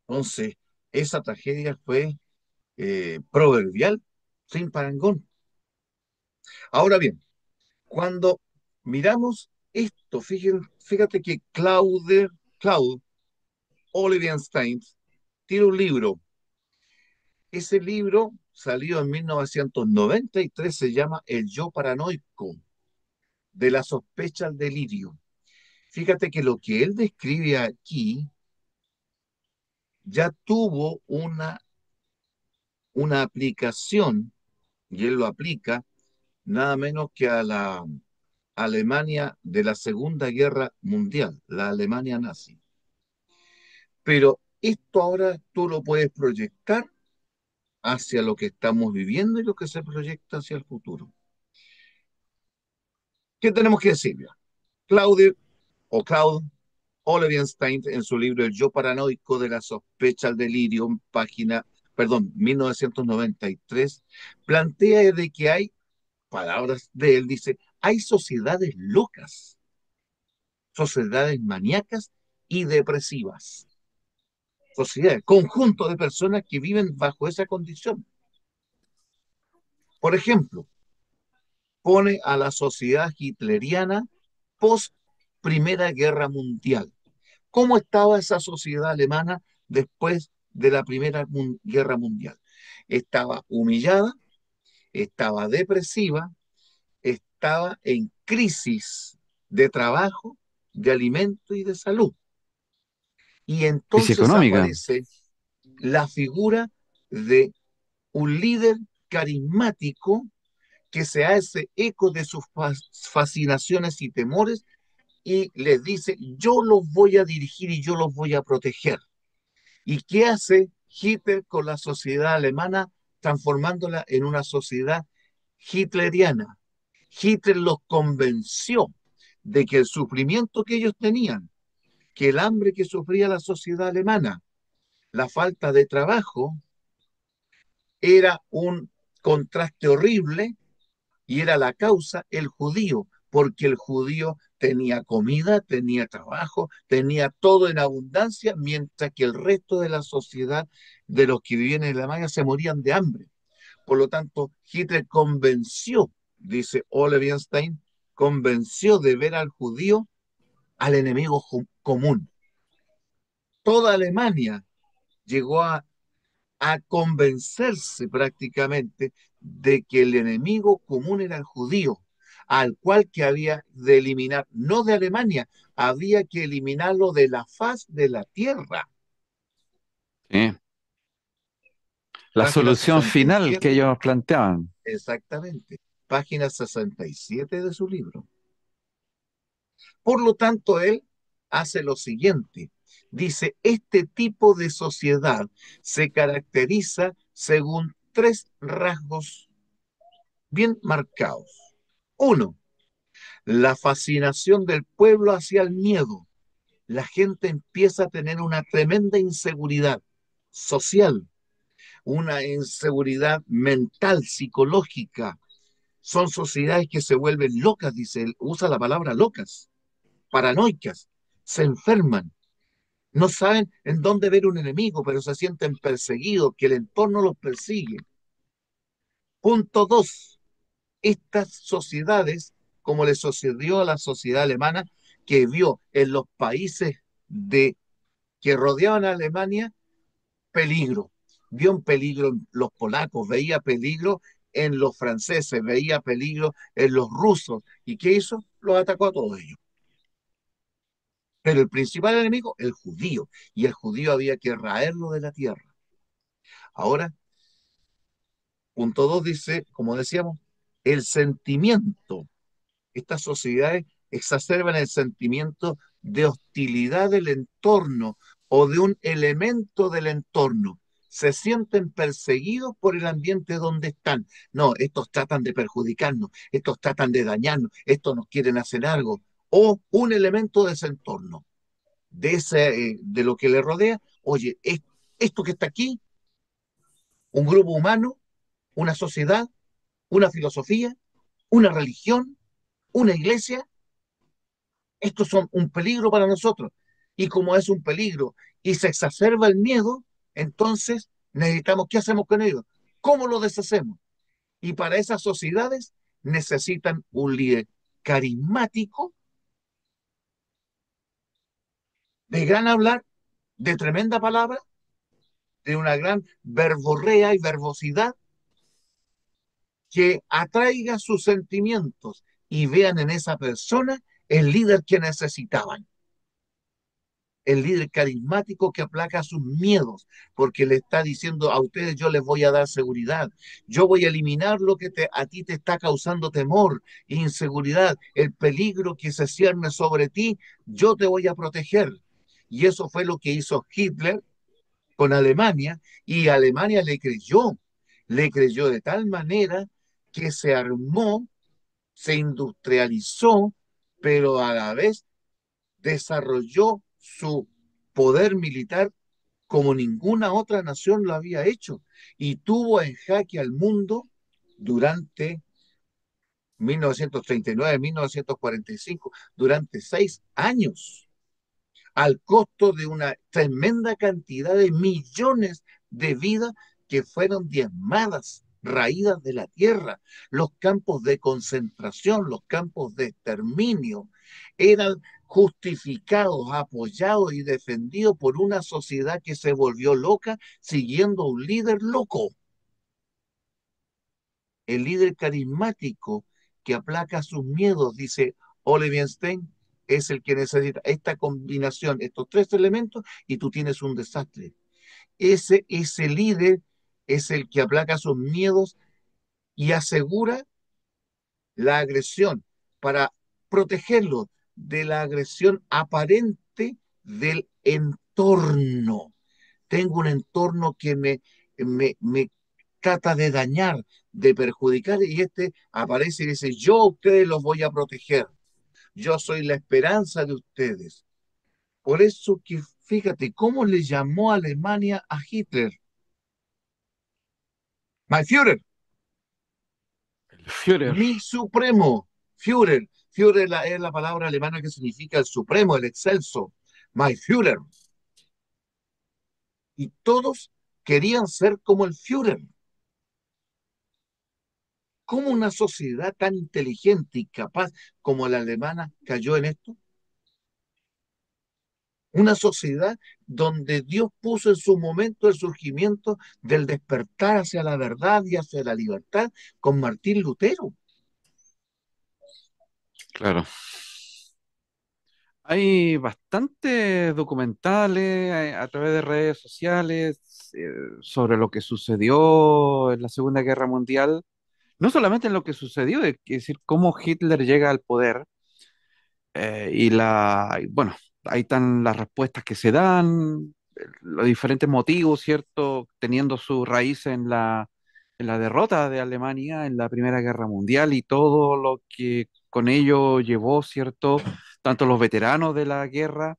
Entonces, esa tragedia fue proverbial, sin parangón. Ahora bien, cuando miramos esto, fíjate que Claude Olivenstein tiene un libro. Ese libro salió en 1993, se llama El yo paranoico, de la sospecha al delirio. Fíjate que lo que él describe aquí ya tuvo una aplicación, y él lo aplica nada menos que a la Alemania de la Segunda Guerra Mundial, la Alemania nazi. Pero esto ahora tú lo puedes proyectar hacia lo que estamos viviendo y lo que se proyecta hacia el futuro. ¿Qué tenemos que decir? Claude o Claude Olivenstein, en su libro El yo paranoico de la sospecha al delirio, página, perdón, 1993, plantea de que hay, palabras de él, dice, hay sociedades locas, sociedades maníacas y depresivas, sociedades, conjunto de personas que viven bajo esa condición. Por ejemplo, pone a la sociedad hitleriana post Primera Guerra Mundial. ¿Cómo estaba esa sociedad alemana después de la Guerra Mundial? Estaba humillada, estaba depresiva, estaba en crisis de trabajo, de alimento y de salud. Y Crisis entonces económica. aparece la figura de un líder carismático que se hace eco de sus fascinaciones y temores y les dice, yo los voy a dirigir y yo los voy a proteger. ¿Y qué hace Hitler con la sociedad alemana, transformándola en una sociedad hitleriana? Hitler los convenció de que el sufrimiento que ellos tenían, que el hambre que sufría la sociedad alemana, la falta de trabajo, era un contraste horrible y era la causa el judío, porque el judío tenía comida, tenía trabajo, tenía todo en abundancia, mientras que el resto de la sociedad de los que vivían en Alemania se morían de hambre. Por lo tanto, Hitler convenció, dice Ole Wittgenstein, convenció de ver al judío al enemigo común. Toda Alemania llegó a convencerse prácticamente de que el enemigo común era el judío, al cual que había de eliminar, no de Alemania, había que eliminarlo de la faz de la tierra. Sí. La Página solución final que 67, ellos planteaban. exactamente, página 67 de su libro. Por lo tanto, él hace lo siguiente. Dice, este tipo de sociedad se caracteriza según tres rasgos bien marcados. Uno, la fascinación del pueblo hacia el miedo. La gente empieza a tener una tremenda inseguridad social, una inseguridad mental, psicológica. Son sociedades que se vuelven locas, dice él, usa la palabra locas, paranoicas, se enferman, no saben en dónde ver un enemigo, pero se sienten perseguidos, que el entorno los persigue. Punto dos, estas sociedades, como le sucedió a la sociedad alemana, que vio en los países de, que rodeaban a Alemania peligro. Vio un peligro en los polacos, veía peligro en los franceses, veía peligro en los rusos. ¿Y qué hizo? Los atacó a todos ellos. Pero el principal enemigo, el judío. Y el judío había que raerlo de la tierra. Ahora, punto dos dice, como decíamos, el sentimiento. Estas sociedades exacerban el sentimiento de hostilidad del entorno o de un elemento del entorno. Se sienten perseguidos por el ambiente donde están. No, estos tratan de perjudicarnos, estos tratan de dañarnos, estos nos quieren hacer algo. O un elemento de ese entorno, de lo que le rodea. Oye, esto que está aquí, un grupo humano, una sociedad, una filosofía, una religión, una iglesia, estos son un peligro para nosotros. Y como es un peligro y se exacerba el miedo, entonces necesitamos, ¿qué hacemos con ellos? ¿Cómo lo deshacemos? Y para esas sociedades necesitan un líder carismático, de gran hablar, de tremenda palabra, de una gran verborrea y verbosidad, que atraiga sus sentimientos y vean en esa persona el líder que necesitaban, el líder carismático que aplaca sus miedos, porque le está diciendo a ustedes, yo les voy a dar seguridad, yo voy a eliminar lo que a ti te está causando temor, inseguridad, el peligro que se cierne sobre ti, yo te voy a proteger. Y eso fue lo que hizo Hitler con Alemania, y Alemania le creyó de tal manera que se armó, se industrializó, pero a la vez desarrolló su poder militar como ninguna otra nación lo había hecho, y tuvo en jaque al mundo durante 1939-1945, durante 6 años, al costo de una tremenda cantidad de millones de vidas que fueron diezmadas, raídas de la tierra. Los campos de concentración, los campos de exterminio, eran justificados, apoyados y defendidos por una sociedad que se volvió loca siguiendo a un líder loco. El líder carismático que aplaca sus miedos, dice Oliver Stein, es el que necesita esta combinación, estos tres elementos, y tú tienes un desastre. Ese líder es el que aplaca sus miedos y asegura la agresión para protegerlo de la agresión aparente del entorno. tengo un entorno que me trata de dañar, de perjudicar, y este aparece y dice, yo a ustedes los voy a proteger, yo soy la esperanza de ustedes. Por eso que fíjate cómo le llamó Alemania a Hitler. My Führer, El Führer, mi supremo, Führer. Führer es la palabra alemana que significa el supremo, el excelso. My Führer. Y todos querían ser como el Führer. ¿Cómo una sociedad tan inteligente y capaz como la alemana cayó en esto? Una sociedad donde Dios puso en su momento el surgimiento del despertar hacia la verdad y hacia la libertad con Martín Lutero. claro. Hay bastantes documentales a través de redes sociales sobre lo que sucedió en la Segunda Guerra Mundial. No solamente en lo que sucedió, es decir, cómo Hitler llega al poder y bueno, ahí están las respuestas que se dan, los diferentes motivos, ¿cierto? Teniendo su raíz en la derrota de Alemania en la Primera Guerra Mundial y todo lo que con ello llevó, ¿cierto? Tanto los veteranos de la guerra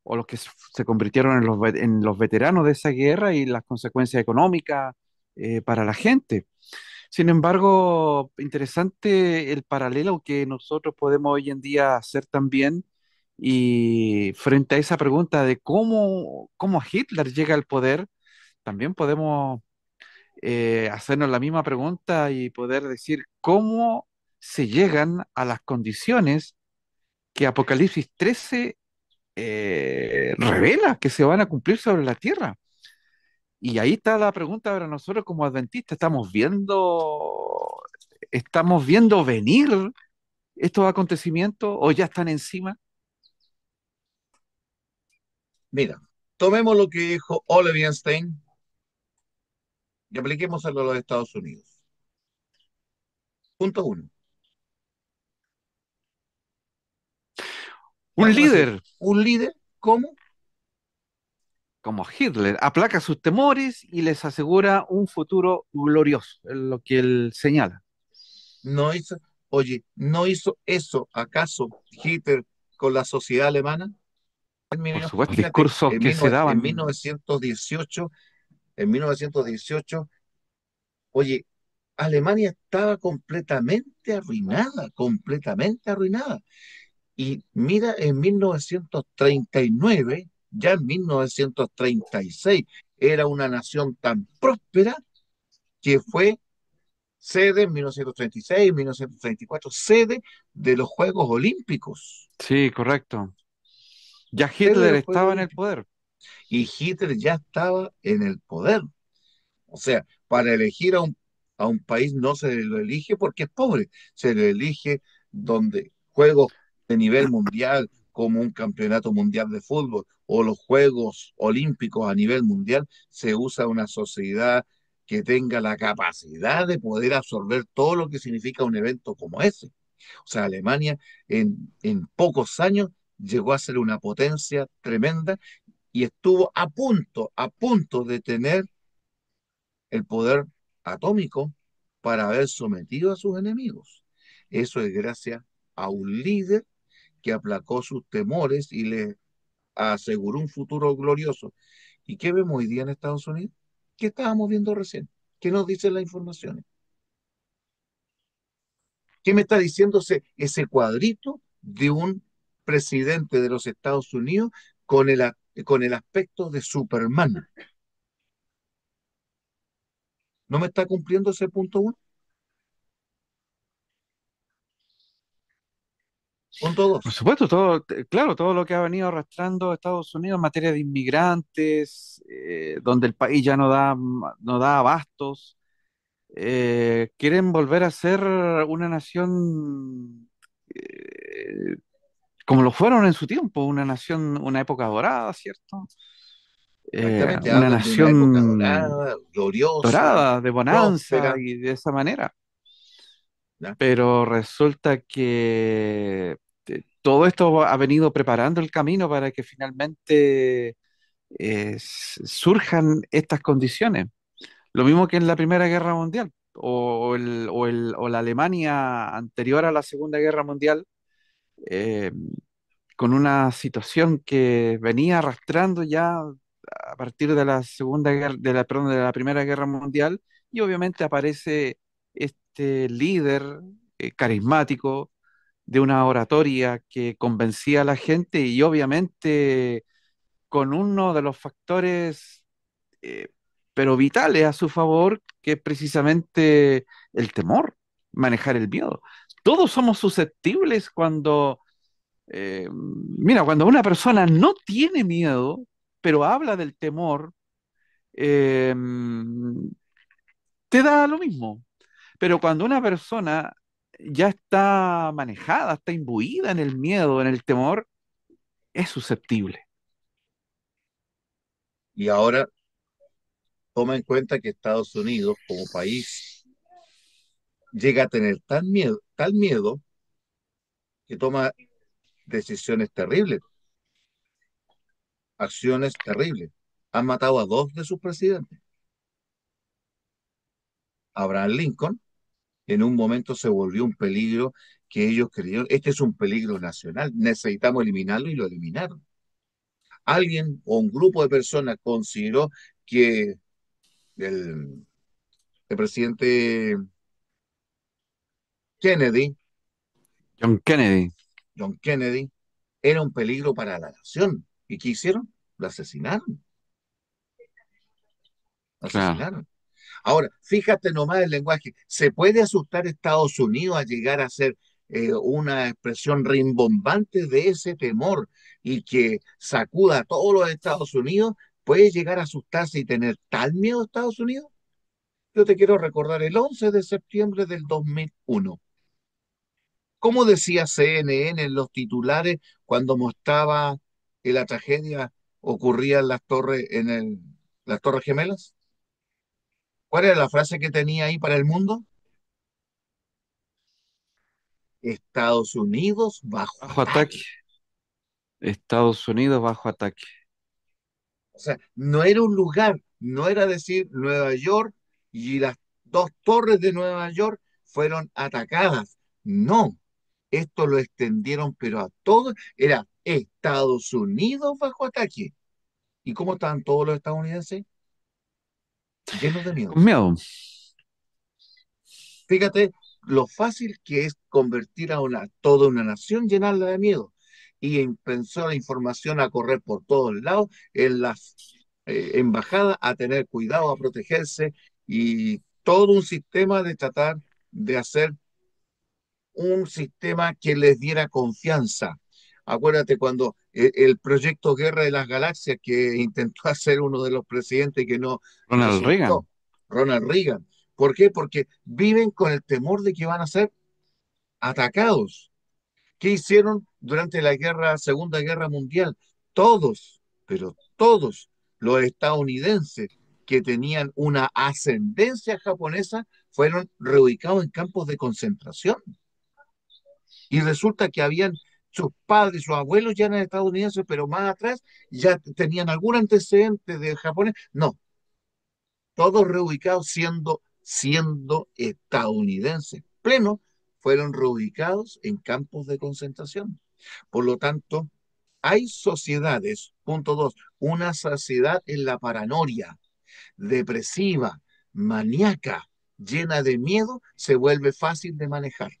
o los que se convirtieron en en los veteranos de esa guerra y las consecuencias económicas para la gente. Sin embargo, interesante el paralelo que nosotros podemos hoy en día hacer también y frente a esa pregunta de cómo Hitler llega al poder, también podemos hacernos la misma pregunta y poder decir cómo se llegan a las condiciones que Apocalipsis 13 revela que se van a cumplir sobre la tierra. Y ahí está la pregunta para nosotros como adventistas. Estamos viendo venir estos acontecimientos o ya están encima? Mira, tomemos lo que dijo Oliver Einstein y apliquémoslo a los Estados Unidos. Punto uno. Un Vamos a decir, líder un líder, ¿cómo? como Hitler aplaca sus temores y les asegura un futuro glorioso, es lo que él señala. No hizo, oye, ¿no hizo eso acaso Hitler con la sociedad alemana? Por supuesto, Fíjate, discursos que se en daban, 1918, en 1918, oye, Alemania estaba completamente arruinada. Y mira, en 1939, ya en 1936, era una nación tan próspera que fue sede en 1936, 1934, sede de los Juegos Olímpicos, sí, correcto. Ya sede de Hitler los Juegos estaba en el Olímpicos. poder, Y Hitler ya estaba en el poder. O sea, para elegir a un país no se lo elige porque es pobre, se lo elige donde juegos de nivel mundial, como un campeonato mundial de fútbol o los Juegos Olímpicos a nivel mundial, se usa una sociedad que tenga la capacidad de poder absorber todo lo que significa un evento como ese. O sea, Alemania en pocos años llegó a ser una potencia tremenda y estuvo a punto de tener el poder atómico para haber sometido a sus enemigos. Eso es gracias a un líder que aplacó sus temores y le aseguró un futuro glorioso. ¿Y qué vemos hoy día en Estados Unidos? ¿Qué estábamos viendo recién? ¿Qué nos dicen las informaciones? ¿Qué me está diciendo ese cuadrito de un presidente de los Estados Unidos con con el aspecto de Superman? ¿No me está cumpliendo ese punto uno? Punto por dos. supuesto, todo, claro, todo lo que ha venido arrastrando Estados Unidos en materia de inmigrantes, donde el país ya no da abastos, quieren volver a ser una nación como lo fueron en su tiempo, una nación, una época dorada, ¿cierto? Exactamente, Una hablan de una época nación dorada, gloriosa, dorada, de bonanza próspera, y de esa manera. ¿ya? Pero resulta que todo esto ha venido preparando el camino para que finalmente surjan estas condiciones. Lo mismo que en la Primera Guerra Mundial o la Alemania anterior a la Segunda Guerra Mundial, eh, con una situación que venía arrastrando ya a partir de la Segunda Guerra, perdón, de la Primera Guerra Mundial, y obviamente aparece este líder carismático de una oratoria que convencía a la gente y obviamente con uno de los factores eh, pero vitales a su favor, que es precisamente el temor, manejar el miedo. Todos somos susceptibles mira, cuando una persona no tiene miedo, pero habla del temor, eh, te da lo mismo. Pero cuando una persona ya está manejada, está imbuida en el miedo, en el temor, es susceptible. Y ahora toma en cuenta que Estados Unidos como país llega a tener tal miedo que toma decisiones terribles, acciones terribles. Han matado a dos de sus presidentes. Abraham Lincoln en un momento se volvió un peligro que ellos creyeron, este es un peligro nacional, necesitamos eliminarlo y lo eliminaron. Alguien o un grupo de personas consideró que el, el presidente Kennedy, John Kennedy, John Kennedy, era un peligro para la nación. ¿Y qué hicieron? Lo asesinaron, lo claro. asesinaron. Ahora, fíjate nomás el lenguaje. ¿Se puede asustar Estados Unidos a llegar a ser una expresión rimbombante de ese temor y que sacuda a todos los Estados Unidos? ¿Puede llegar a asustarse y tener tal miedo a Estados Unidos? Yo te quiero recordar el 11 de septiembre del 2001. ¿Cómo decía CNN en los titulares cuando mostraba que la tragedia ocurría en las Torres Gemelas? ¿Cuál era la frase que tenía ahí para el mundo? Estados Unidos bajo Bajo ataque. ataque. Estados Unidos bajo ataque. O sea, no era un lugar, no era decir Nueva York y las dos torres de Nueva York fueron atacadas. No, esto lo extendieron, pero a todo, era Estados Unidos bajo ataque. ¿Y cómo estaban todos los estadounidenses? Llenos de miedo. Con miedo. Fíjate lo fácil que es convertir a toda una nación, llenarla de miedo. Y empezó la información a correr por todos lados, en las embajadas, a tener cuidado, a protegerse y todo un sistema de tratar de hacer un sistema que les diera confianza. Acuérdate cuando el proyecto Guerra de las Galaxias que intentó hacer uno de los presidentes que no Ronald resultó, Reagan. Ronald Reagan. ¿Por qué? Porque viven con el temor de que van a ser atacados. ¿Qué hicieron durante la Segunda Guerra Mundial? Todos, pero todos los estadounidenses que tenían una ascendencia japonesa fueron reubicados en campos de concentración. Y resulta que habían sus padres, sus abuelos ya eran estadounidenses, pero más atrás ya tenían algún antecedente de japonés. No, todos reubicados siendo estadounidenses plenos, fueron reubicados en campos de concentración. Por lo tanto, hay sociedades, punto dos, una sociedad en la paranoia, depresiva, maníaca, llena de miedo, se vuelve fácil de manejar.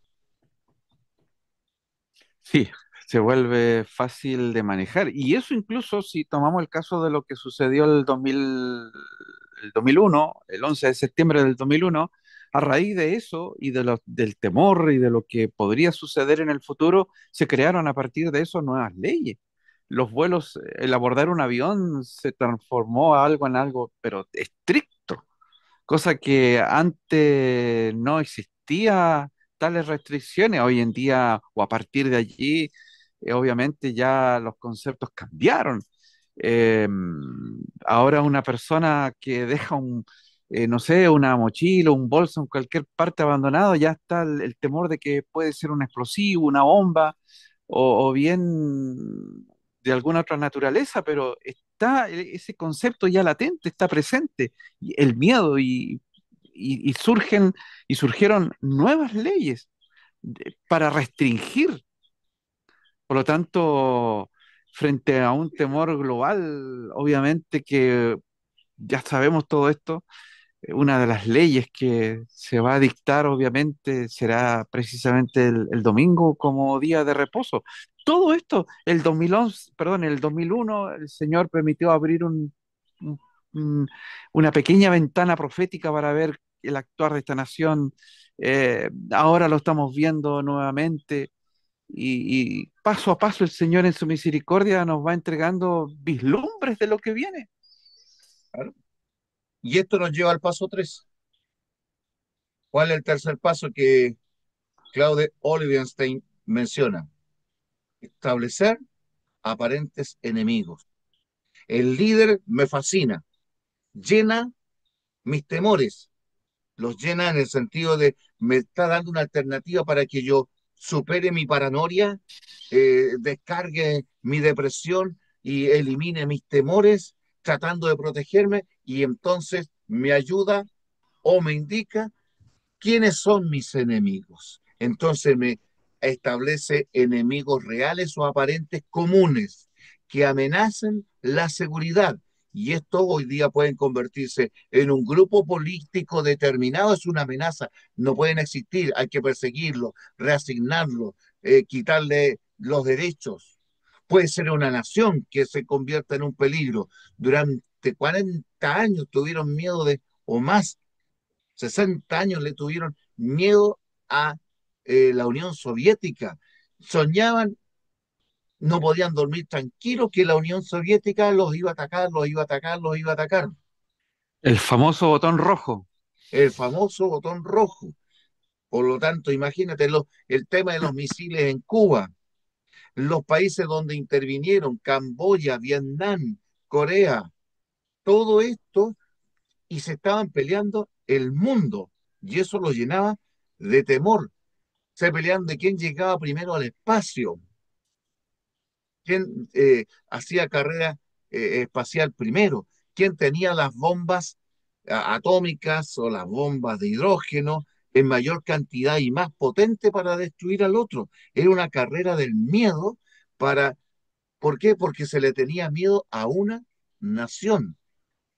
Sí, se vuelve fácil de manejar. Y eso incluso si tomamos el caso de lo que sucedió el 2001, el 11 de septiembre del 2001, a raíz de eso y del temor y de lo que podría suceder en el futuro, se crearon a partir de eso nuevas leyes. Los vuelos, el abordar un avión se transformó a algo en algo, pero estricto, cosa que antes no existía tales restricciones. Hoy en día, o a partir de allí, obviamente ya los conceptos cambiaron. Eh, Ahora una persona que deja no sé, una mochila, un bolso en cualquier parte abandonado, ya está el temor de que puede ser un explosivo, una bomba, o bien de alguna otra naturaleza, pero está ese concepto ya latente, está presente, y el miedo, y y surgieron nuevas leyes para restringir. Por lo tanto, frente a un temor global, obviamente que ya sabemos todo esto, una de las leyes que se va a dictar, obviamente, será precisamente el domingo como día de reposo. Todo esto, el 2011, perdón, el 2001, el Señor permitió abrir un- un- una pequeña ventana profética para ver el actuar de esta nación. Ahora lo estamos viendo nuevamente y paso a paso el Señor en su misericordia nos va entregando vislumbres de lo que viene. Claro. Y esto nos lleva al paso 3. ¿Cuál es el tercer paso que Claude Olivenstein menciona? Establecer aparentes enemigos. El líder me fascina, llena mis temores, los llena en el sentido de me está dando una alternativa para que yo supere mi paranoia, descargue mi depresión y elimine mis temores, tratando de protegerme, y entonces me ayuda o me indica quiénes son mis enemigos. Entonces me establece enemigos reales o aparentes comunes que amenacen la seguridad. Y esto hoy día pueden convertirse en un grupo político determinado, es una amenaza, no pueden existir, hay que perseguirlo, reasignarlo, quitarle los derechos. Puede ser una nación que se convierta en un peligro. Durante 40 años tuvieron miedo de, o más, 60 años le tuvieron miedo a la Unión Soviética. Soñaban, no podían dormir tranquilos que la Unión Soviética los iba a atacar, los iba a atacar, los iba a atacar. El famoso botón rojo. El famoso botón rojo. Por lo tanto, imagínate el tema de los misiles en Cuba, los países donde intervinieron, Camboya, Vietnam, Corea, todo esto, y se estaban peleando el mundo. Y eso lo llenaba de temor. Se peleaban de quién llegaba primero al espacio, quién hacía carrera espacial primero, quién tenía las bombas atómicas o las bombas de hidrógeno en mayor cantidad y más potente para destruir al otro. Era una carrera del miedo para, ¿por qué? Porque se le tenía miedo a una nación,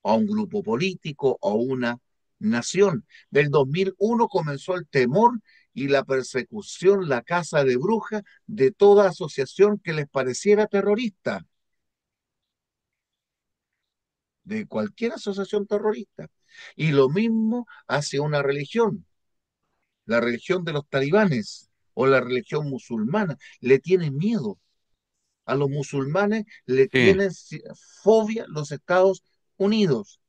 a un grupo político o una nación. Del 2001 comenzó el temor y la persecución, la caza de brujas de toda asociación que les pareciera terrorista, de cualquier asociación terrorista. Y lo mismo hacia una religión, la religión de los talibanes o la religión musulmana. Le tienen miedo. A los musulmanes le Sí. tienen fobia los Estados Unidos.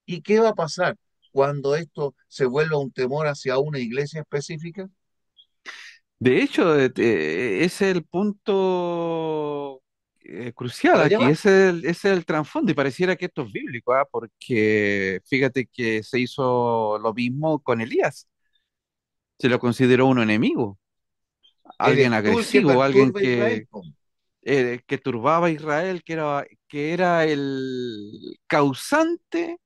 ¿Y qué va a pasar cuando esto se vuelva un temor hacia una iglesia específica? De hecho, ese es el punto crucial Para allá aquí, va. ese es el trasfondo y pareciera que esto es bíblico, ¿ah? Porque fíjate que se hizo lo mismo con Elías, se lo consideró un enemigo, Eres alguien tú el que agresivo, alguien perturba a Israel, po. que turbaba a Israel, que era el causante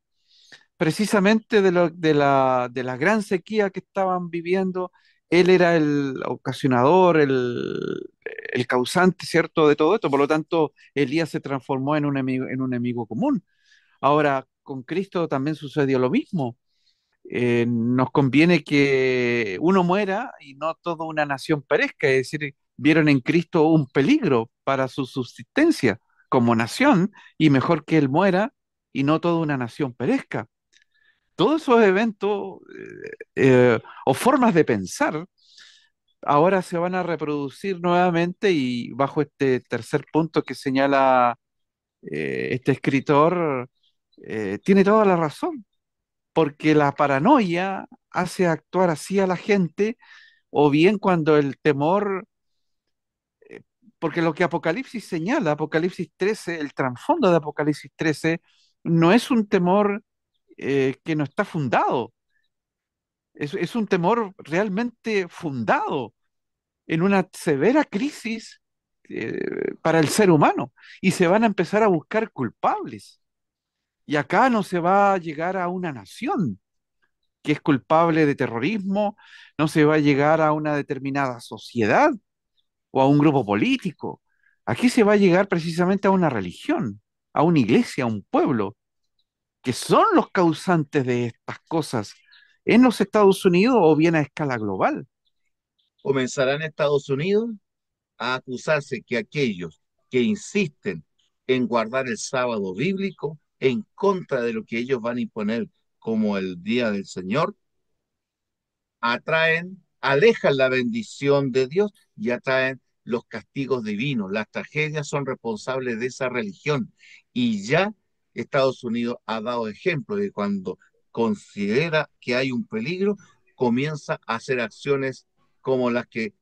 precisamente de la gran sequía que estaban viviendo. Él era el ocasionador, el causante, ¿cierto?, de todo esto. Por lo tanto, Elías se transformó en un enemigo común. Ahora, con Cristo también sucedió lo mismo. Nos conviene que uno muera y no toda una nación perezca. Es decir, vieron en Cristo un peligro para su subsistencia como nación y mejor que él muera y no toda una nación perezca. Todos esos eventos o formas de pensar ahora se van a reproducir nuevamente y bajo este tercer punto que señala este escritor, tiene toda la razón, porque la paranoia hace actuar así a la gente o bien cuando el temor, porque lo que Apocalipsis señala, Apocalipsis 13, el trasfondo de Apocalipsis 13, no es un temor que no está fundado, es un temor realmente fundado en una severa crisis para el ser humano y se van a empezar a buscar culpables. Y acá no se va a llegar a una nación que es culpable de terrorismo, no se va a llegar a una determinada sociedad o a un grupo político. Aquí se va a llegar precisamente a una religión, a una iglesia, a un pueblo, que son los causantes de estas cosas en los Estados Unidos o bien a escala global. Comenzará en Estados Unidos a acusarse que aquellos que insisten en guardar el sábado bíblico en contra de lo que ellos van a imponer como el día del Señor, alejan la bendición de Dios y atraen los castigos divinos. Las tragedias son responsables de esa religión. Y ya Estados Unidos ha dado ejemplo de cuando considera que hay un peligro, comienza a hacer acciones como las que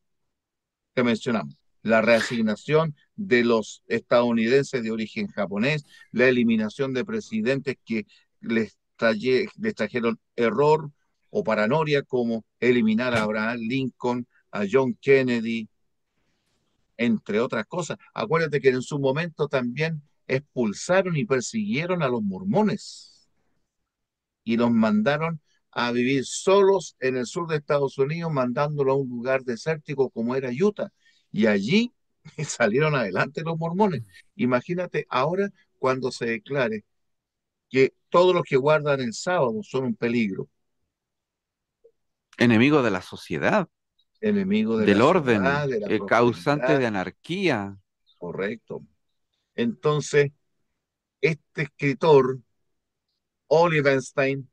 mencionamos. La reasignación de los estadounidenses de origen japonés, la eliminación de presidentes que les trajeron error o paranoia, como eliminar a Abraham Lincoln, a John Kennedy, entre otras cosas. Acuérdate que en su momento también expulsaron y persiguieron a los mormones y los mandaron a vivir solos en el sur de Estados Unidos, mandándolo a un lugar desértico como era Utah. Y allí salieron adelante los mormones. Imagínate ahora cuando se declare que todos los que guardan el sábado son un peligro, Enemigo de la sociedad, enemigo de la del ciudad, orden, de la causante prosperidad, de anarquía. correcto. Entonces, este escritor, Olivenstein,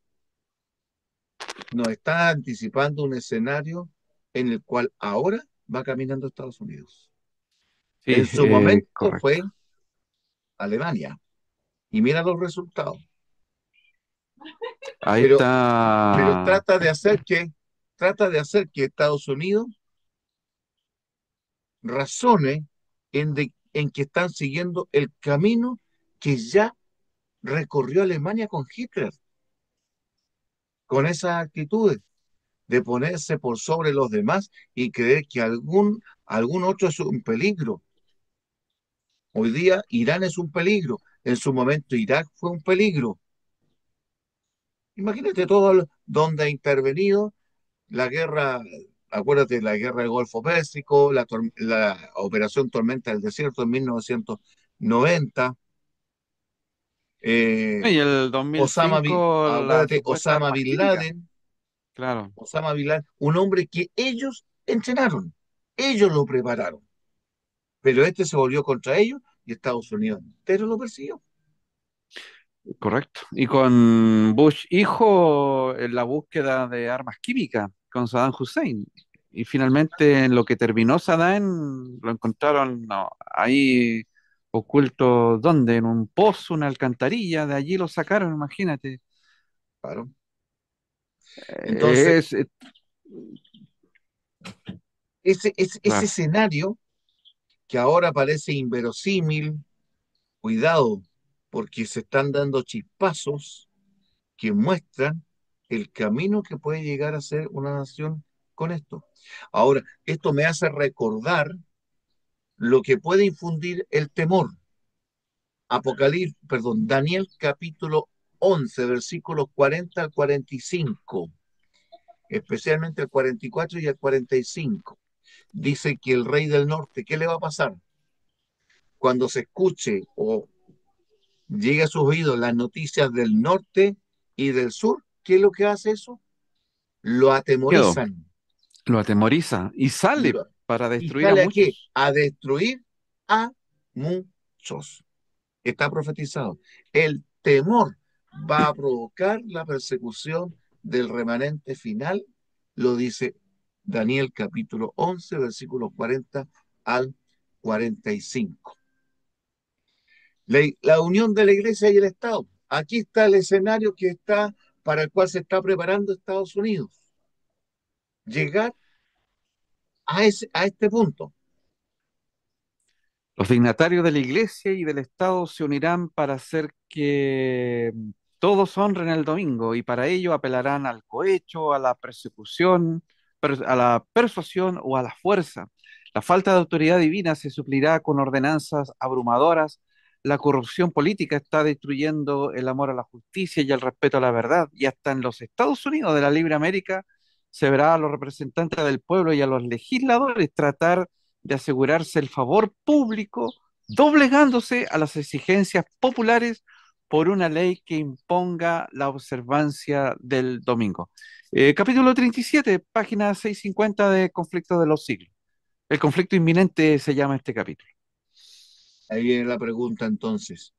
nos está anticipando un escenario en el cual ahora va caminando Estados Unidos. En Sí, su momento correcto. fue Alemania. Y mira los resultados. Ahí Pero, pero está. trata de hacer que Estados Unidos razone en que están siguiendo el camino que ya recorrió Alemania con Hitler, con esas actitudes de ponerse por sobre los demás y creer que algún otro es un peligro. Hoy día Irán es un peligro. En su momento Irak fue un peligro. Imagínate todo donde ha intervenido la guerra, acuérdate, la guerra del Golfo Pérsico, la Operación Tormenta del Desierto en 1990, eh, Y el dos mil cinco la Acuérdate, supuesta armas químicas. Claro, Osama Bin Laden, un hombre que ellos entrenaron, ellos lo prepararon, pero este se volvió contra ellos y Estados Unidos entero lo persiguió. correcto. Y con Bush hijo en la búsqueda de armas químicas con Saddam Hussein. Y finalmente en lo que terminó Saddam lo encontraron no, ahí oculto, ¿dónde? En un pozo, una alcantarilla, de allí lo sacaron, imagínate. Claro. Entonces, Es, ese claro, escenario que ahora parece inverosímil, cuidado, porque se están dando chispazos que muestran el camino que puede llegar a ser una nación con esto. Ahora, esto me hace recordar lo que puede infundir el temor. Daniel capítulo 11, versículos 40 al 45, especialmente el 44 y el 45. Dice que el rey del norte, ¿qué le va a pasar? Cuando se escuche o llegue a sus oídos las noticias del norte y del sur, ¿qué es lo que hace eso? Lo miedo, atemorizan. lo atemoriza y sale Lo- para ¿Y destruir a sale a qué? muchos. A destruir a muchos. Está profetizado. El temor va a provocar la persecución del remanente final, lo dice Daniel capítulo 11, versículos 40 al 45. La unión de la iglesia y el Estado. Aquí está el escenario para el cual se está preparando Estados Unidos. Llegar a este punto. Los dignatarios de la Iglesia y del Estado se unirán para hacer que todos honren el domingo y para ello apelarán al cohecho, a la persecución, a la persuasión o a la fuerza. La falta de autoridad divina se suplirá con ordenanzas abrumadoras. La corrupción política está destruyendo el amor a la justicia y el respeto a la verdad. Y hasta en los Estados Unidos de la Libre América se verá a los representantes del pueblo y a los legisladores tratar de asegurarse el favor público, doblegándose a las exigencias populares por una ley que imponga la observancia del domingo. Capítulo 37, página 650 de Conflicto de los Siglos. El conflicto inminente se llama este capítulo. Ahí viene la pregunta entonces.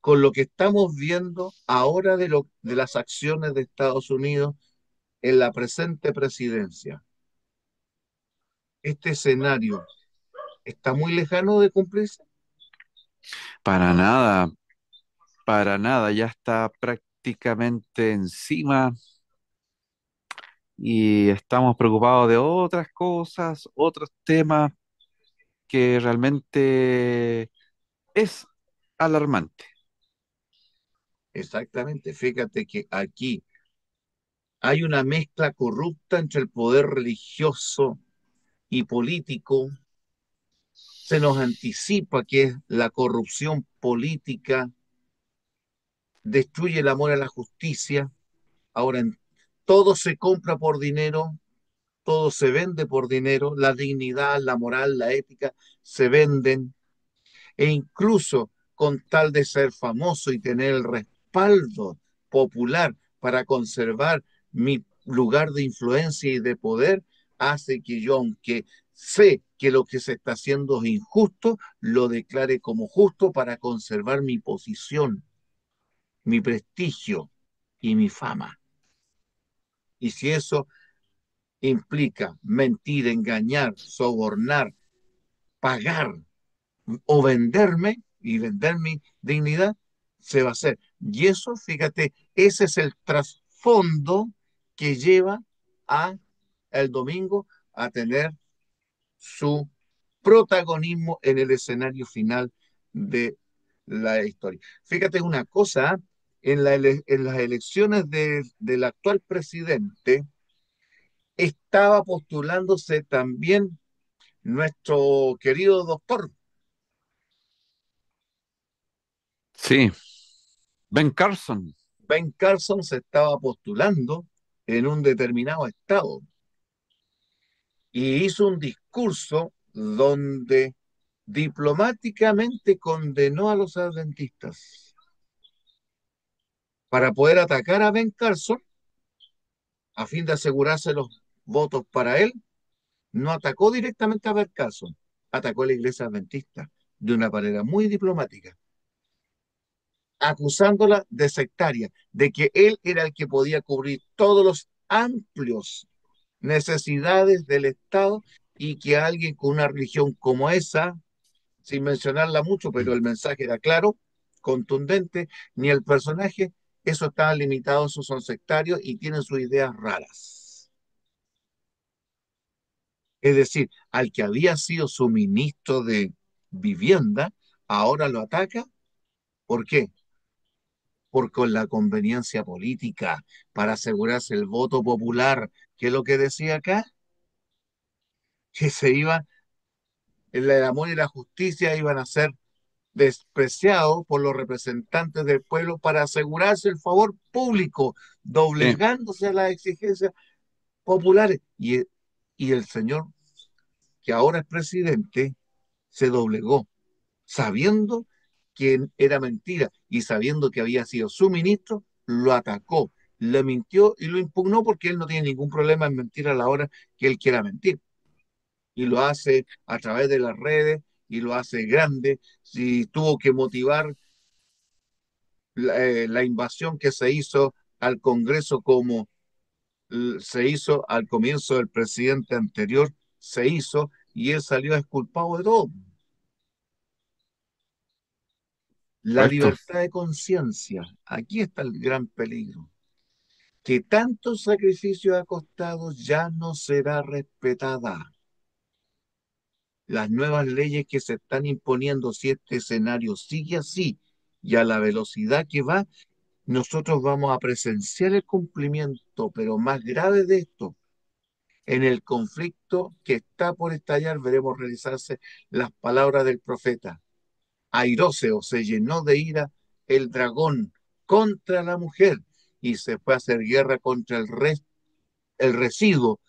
Con lo que estamos viendo ahora de las acciones de Estados Unidos en la presente presidencia, ¿este escenario está muy lejano de cumplirse? Para nada, para nada, ya está prácticamente encima y estamos preocupados de otras cosas, otros temas que realmente es alarmante. Exactamente. Fíjate que aquí hay una mezcla corrupta entre el poder religioso y político. Se nos anticipa que la corrupción política destruye el amor a la justicia. Ahora, todo se compra por dinero, todo se vende por dinero, la dignidad, la moral, la ética se venden, e incluso con tal de ser famoso y tener el respaldo popular para conservar mi lugar de influencia y de poder, hace que yo, aunque sé que lo que se está haciendo es injusto, lo declare como justo para conservar mi posición, mi prestigio y mi fama. Y si eso implica mentir, engañar, sobornar, pagar o venderme y vender mi dignidad, se va a hacer. Y eso, fíjate, ese es el trasfondo que lleva a el domingo a tener su protagonismo en el escenario final de la historia. Fíjate una cosa, en las elecciones del actual presidente estaba postulándose también nuestro querido doctor Sí, Ben Carson, Ben Carson, se estaba postulando en un determinado estado y hizo un discurso donde diplomáticamente condenó a los adventistas para poder atacar a Ben Carson a fin de asegurarse los votos para él. No atacó directamente a Ben Carson, atacó a la iglesia adventista de una manera muy diplomática, acusándola de sectaria, de que él era el que podía cubrir todos los amplios necesidades del Estado, y que alguien con una religión como esa, sin mencionarla mucho, pero el mensaje era claro, contundente, ni el personaje, eso estaba limitado, esos son sectarios y tienen sus ideas raras. Es decir, al que había sido su ministro de vivienda, ahora lo ataca. ¿Por qué? Por con la conveniencia política, para asegurarse el voto popular, que es lo que decía acá, que se iba, el amor y la justicia iban a ser despreciados por los representantes del pueblo para asegurarse el favor público, sí, doblegándose a las exigencias populares. Y el señor, que ahora es presidente, se doblegó, sabiendo que era mentira y sabiendo que había sido su ministro, lo atacó, le mintió y lo impugnó, porque él no tiene ningún problema en mentir a la hora que él quiera mentir. Y lo hace a través de las redes y lo hace grande. Si tuvo que motivar la invasión que se hizo al Congreso, como se hizo al comienzo del presidente anterior, se hizo, y él salió exculpado de todo. La correcto. libertad de conciencia, aquí está el gran peligro, que tanto sacrificio ha costado ya no será respetada. Las nuevas leyes que se están imponiendo, si este escenario sigue así y a la velocidad que va, nosotros vamos a presenciar el cumplimiento, pero más grave de esto, En el conflicto que está por estallar veremos realizarse las palabras del profeta. Airóse o se llenó de ira el dragón contra la mujer y se fue a hacer guerra contra el residuo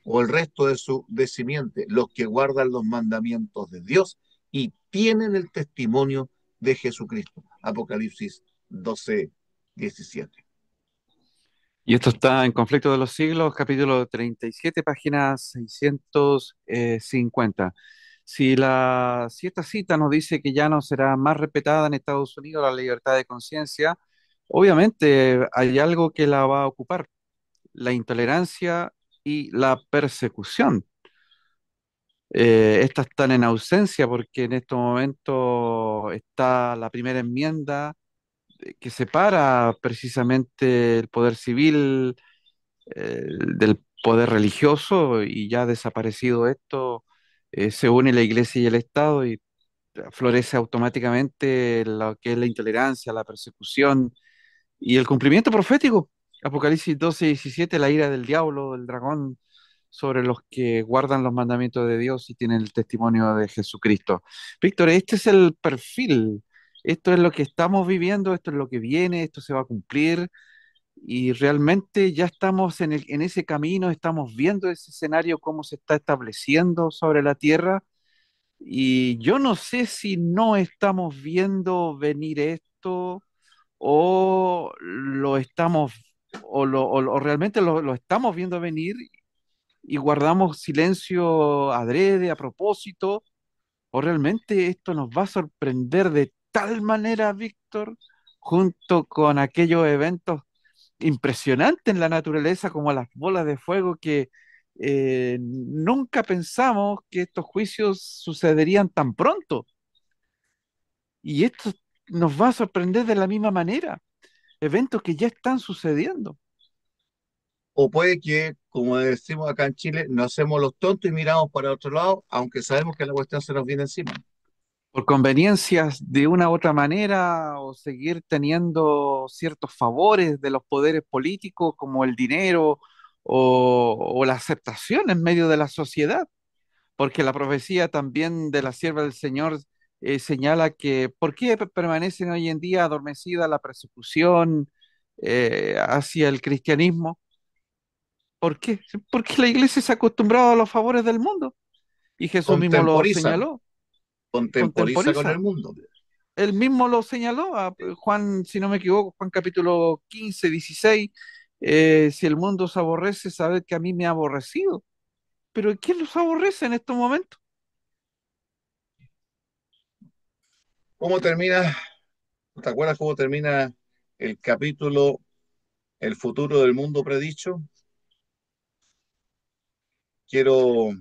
o el resto de su de simiente, los que guardan los mandamientos de Dios y tienen el testimonio de Jesucristo. Apocalipsis 12:17. Y esto está en Conflicto de los Siglos, capítulo 37, página 650. Si esta cita nos dice que ya no será más respetada en Estados Unidos la libertad de conciencia, obviamente hay algo que la va a ocupar, la intolerancia y la persecución. Estas están en ausencia porque en estos momentos está la primera enmienda que separa precisamente el poder civil del poder religioso, y ya desaparecido esto, se une la iglesia y el Estado y florece automáticamente lo que es la intolerancia, la persecución y el cumplimiento profético. Apocalipsis 12:17, la ira del diablo, del dragón, sobre los que guardan los mandamientos de Dios y tienen el testimonio de Jesucristo. Víctor, este es el perfil. Esto es lo que estamos viviendo, esto es lo que viene, esto se va a cumplir y realmente ya estamos en ese camino, estamos viendo ese escenario, cómo se está estableciendo sobre la Tierra, y yo no sé si no estamos viendo venir esto o lo estamos, o realmente lo estamos viendo venir y guardamos silencio adrede, a propósito, o realmente esto nos va a sorprender de tal manera, Víctor, junto con aquellos eventos impresionante en la naturaleza como las bolas de fuego que nunca pensamos que estos juicios sucederían tan pronto. Y esto nos va a sorprender de la misma manera, eventos que ya están sucediendo. O puede que, como decimos acá en Chile, nos hacemos los tontos y miramos para otro lado, aunque sabemos que la cuestión se nos viene encima. Por conveniencias de una u otra manera o seguir teniendo ciertos favores de los poderes políticos como el dinero o la aceptación en medio de la sociedad. Porque la profecía también de la sierva del Señor señala que ¿por qué permanecen hoy en día adormecida la persecución hacia el cristianismo? ¿Por qué? Porque la iglesia se ha acostumbrado a los favores del mundo y Jesús mismo lo Contemporiza, señaló, contemporiza con el contemporiza. mundo. Él mismo lo señaló, a Juan, si no me equivoco, Juan capítulo 15, 16, si el mundo os aborrece, sabed que a mí me ha aborrecido. Pero ¿quién los aborrece en estos momentos? ¿Cómo termina? ¿Te acuerdas cómo termina el capítulo El futuro del mundo predicho? Quiero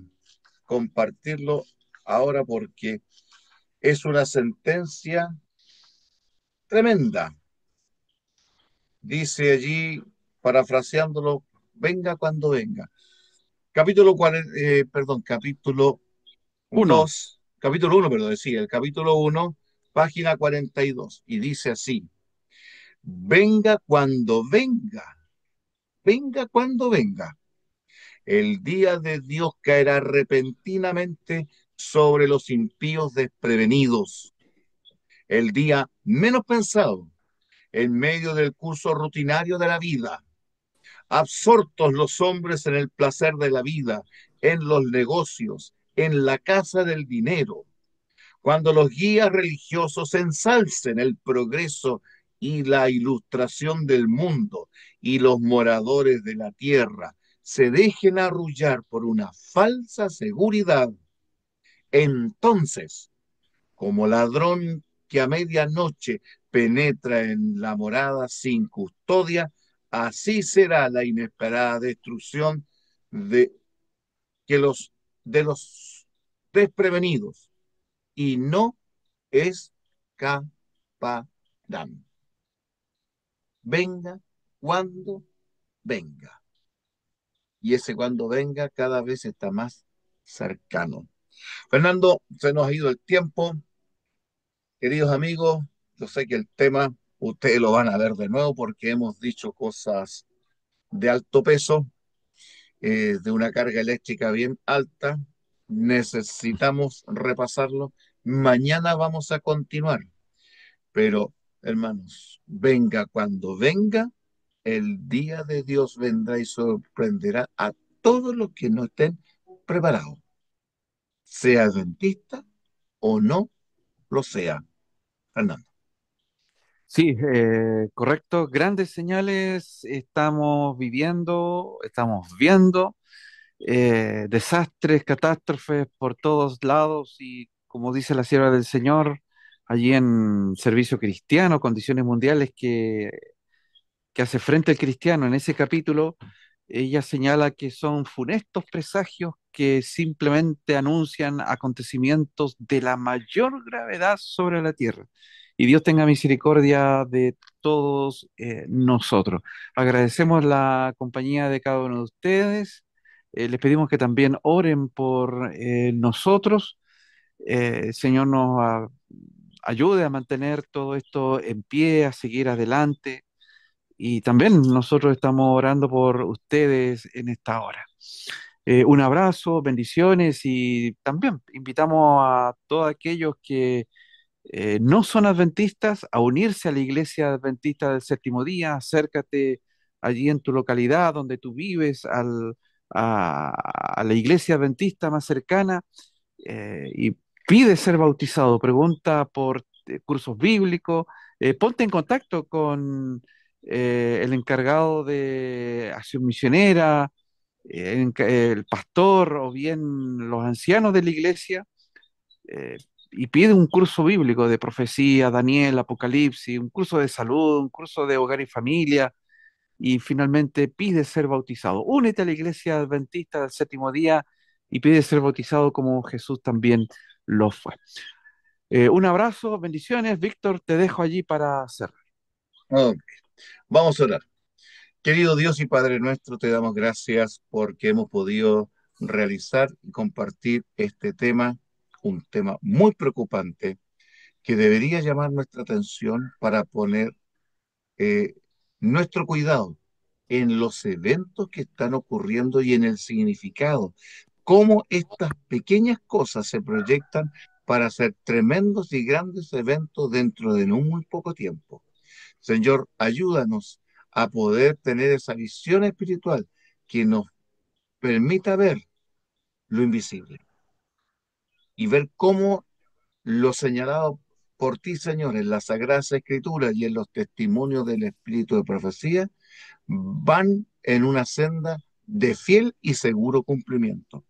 compartirlo ahora porque es una sentencia tremenda. Dice allí, parafraseándolo, venga cuando venga. Capítulo 40, perdón, capítulo Uno, 2, capítulo 1, perdón, decía, el capítulo 1, página 42, y dice así, venga cuando venga, venga cuando venga. El día de Dios caerá repentinamente sobre los impíos desprevenidos. El día menos pensado, en medio del curso rutinario de la vida. Absortos los hombres en el placer de la vida, en los negocios, en la casa del dinero. Cuando los guías religiosos ensalcen el progreso y la ilustración del mundo y los moradores de la tierra se dejen arrullar por una falsa seguridad, entonces, como ladrón que a medianoche penetra en la morada sin custodia, así será la inesperada destrucción de, que de los desprevenidos y no escaparán. Venga cuando venga. Y ese cuando venga cada vez está más cercano. Fernando, se nos ha ido el tiempo. Queridos amigos, yo sé que el tema ustedes lo van a ver de nuevo porque hemos dicho cosas de alto peso de una carga eléctrica bien alta. Necesitamos repasarlo. Mañana vamos a continuar, pero hermanos, venga cuando venga, el día de Dios vendrá y sorprenderá a todos los que no estén preparados, sea adventista o no lo sea. Fernando. Sí, correcto. Grandes señales estamos viviendo, estamos viendo. Desastres, catástrofes por todos lados y, como dice la sierva del Señor, allí en Servicio Cristiano, Condiciones Mundiales que hace frente al cristiano en ese capítulo, ella señala que son funestos presagios que simplemente anuncian acontecimientos de la mayor gravedad sobre la tierra. Y Dios tenga misericordia de todos nosotros. Agradecemos la compañía de cada uno de ustedes. Les pedimos que también oren por nosotros. El Señor nos ayude a mantener todo esto en pie, a seguir adelante y también nosotros estamos orando por ustedes en esta hora. Un abrazo, bendiciones y también invitamos a todos aquellos que no son adventistas a unirse a la iglesia adventista del séptimo día. Acércate allí en tu localidad donde tú vives a la iglesia adventista más cercana y pide ser bautizado, pregunta por cursos bíblicos, ponte en contacto con el encargado de acción misionera, el pastor o bien los ancianos de la iglesia, eh, y pide un curso bíblico de profecía, Daniel, Apocalipsis, un curso de salud, un curso de hogar y familia, y finalmente pide ser bautizado. Únete a la iglesia adventista del séptimo día y pide ser bautizado como Jesús también lo fue. Un abrazo, bendiciones. Víctor, te dejo allí para cerrar. Ok, vamos a orar. Querido Dios y Padre nuestro, te damos gracias porque hemos podido realizar y compartir este tema, un tema muy preocupante que debería llamar nuestra atención para poner eh, nuestro cuidado en los eventos que están ocurriendo y en el significado, cómo estas pequeñas cosas se proyectan para hacer tremendos y grandes eventos dentro de no muy poco tiempo. Señor, ayúdanos a poder tener esa visión espiritual que nos permita ver lo invisible y ver cómo lo señalado por ti, Señor, en las Sagradas Escrituras y en los testimonios del Espíritu de profecía, van en una senda de fiel y seguro cumplimiento.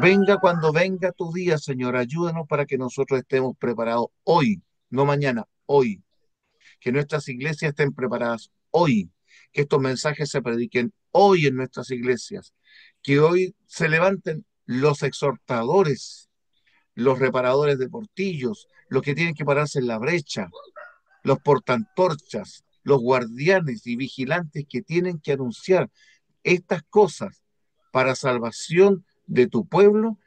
Venga cuando venga tu día, Señor, ayúdanos para que nosotros estemos preparados hoy, no mañana, hoy. Que nuestras iglesias estén preparadas hoy, que estos mensajes se prediquen hoy en nuestras iglesias, que hoy se levanten los exhortadores, los reparadores de portillos, los que tienen que pararse en la brecha, los portantorchas, los guardianes y vigilantes que tienen que anunciar estas cosas para salvación de tu pueblo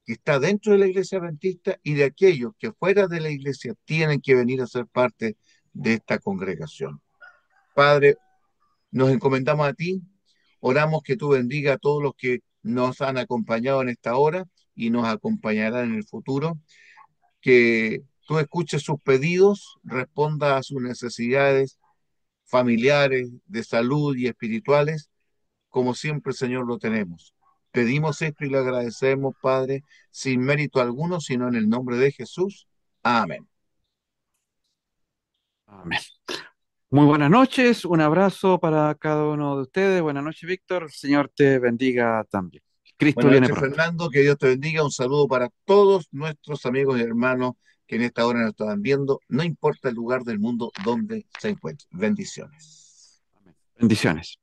que está dentro de la iglesia adventista y de aquellos que fuera de la iglesia tienen que venir a ser parte de esta congregación. Padre, nos encomendamos a ti, oramos que tú bendiga a todos los que nos han acompañado en esta hora y nos acompañarán en el futuro, que tú escuches sus pedidos, responda a sus necesidades familiares, de salud y espirituales, como siempre, Señor, lo tenemos. Pedimos esto y lo agradecemos, Padre, sin mérito alguno, sino en el nombre de Jesús. Amén. Amén. Muy buenas noches, un abrazo para cada uno de ustedes. Buenas noches, Víctor. El Señor te bendiga también. Cristo Buenas viene noches, pronto. Fernando. Que Dios te bendiga. Un saludo para todos nuestros amigos y hermanos que en esta hora nos están viendo, no importa el lugar del mundo donde se encuentren. Bendiciones. Bendiciones.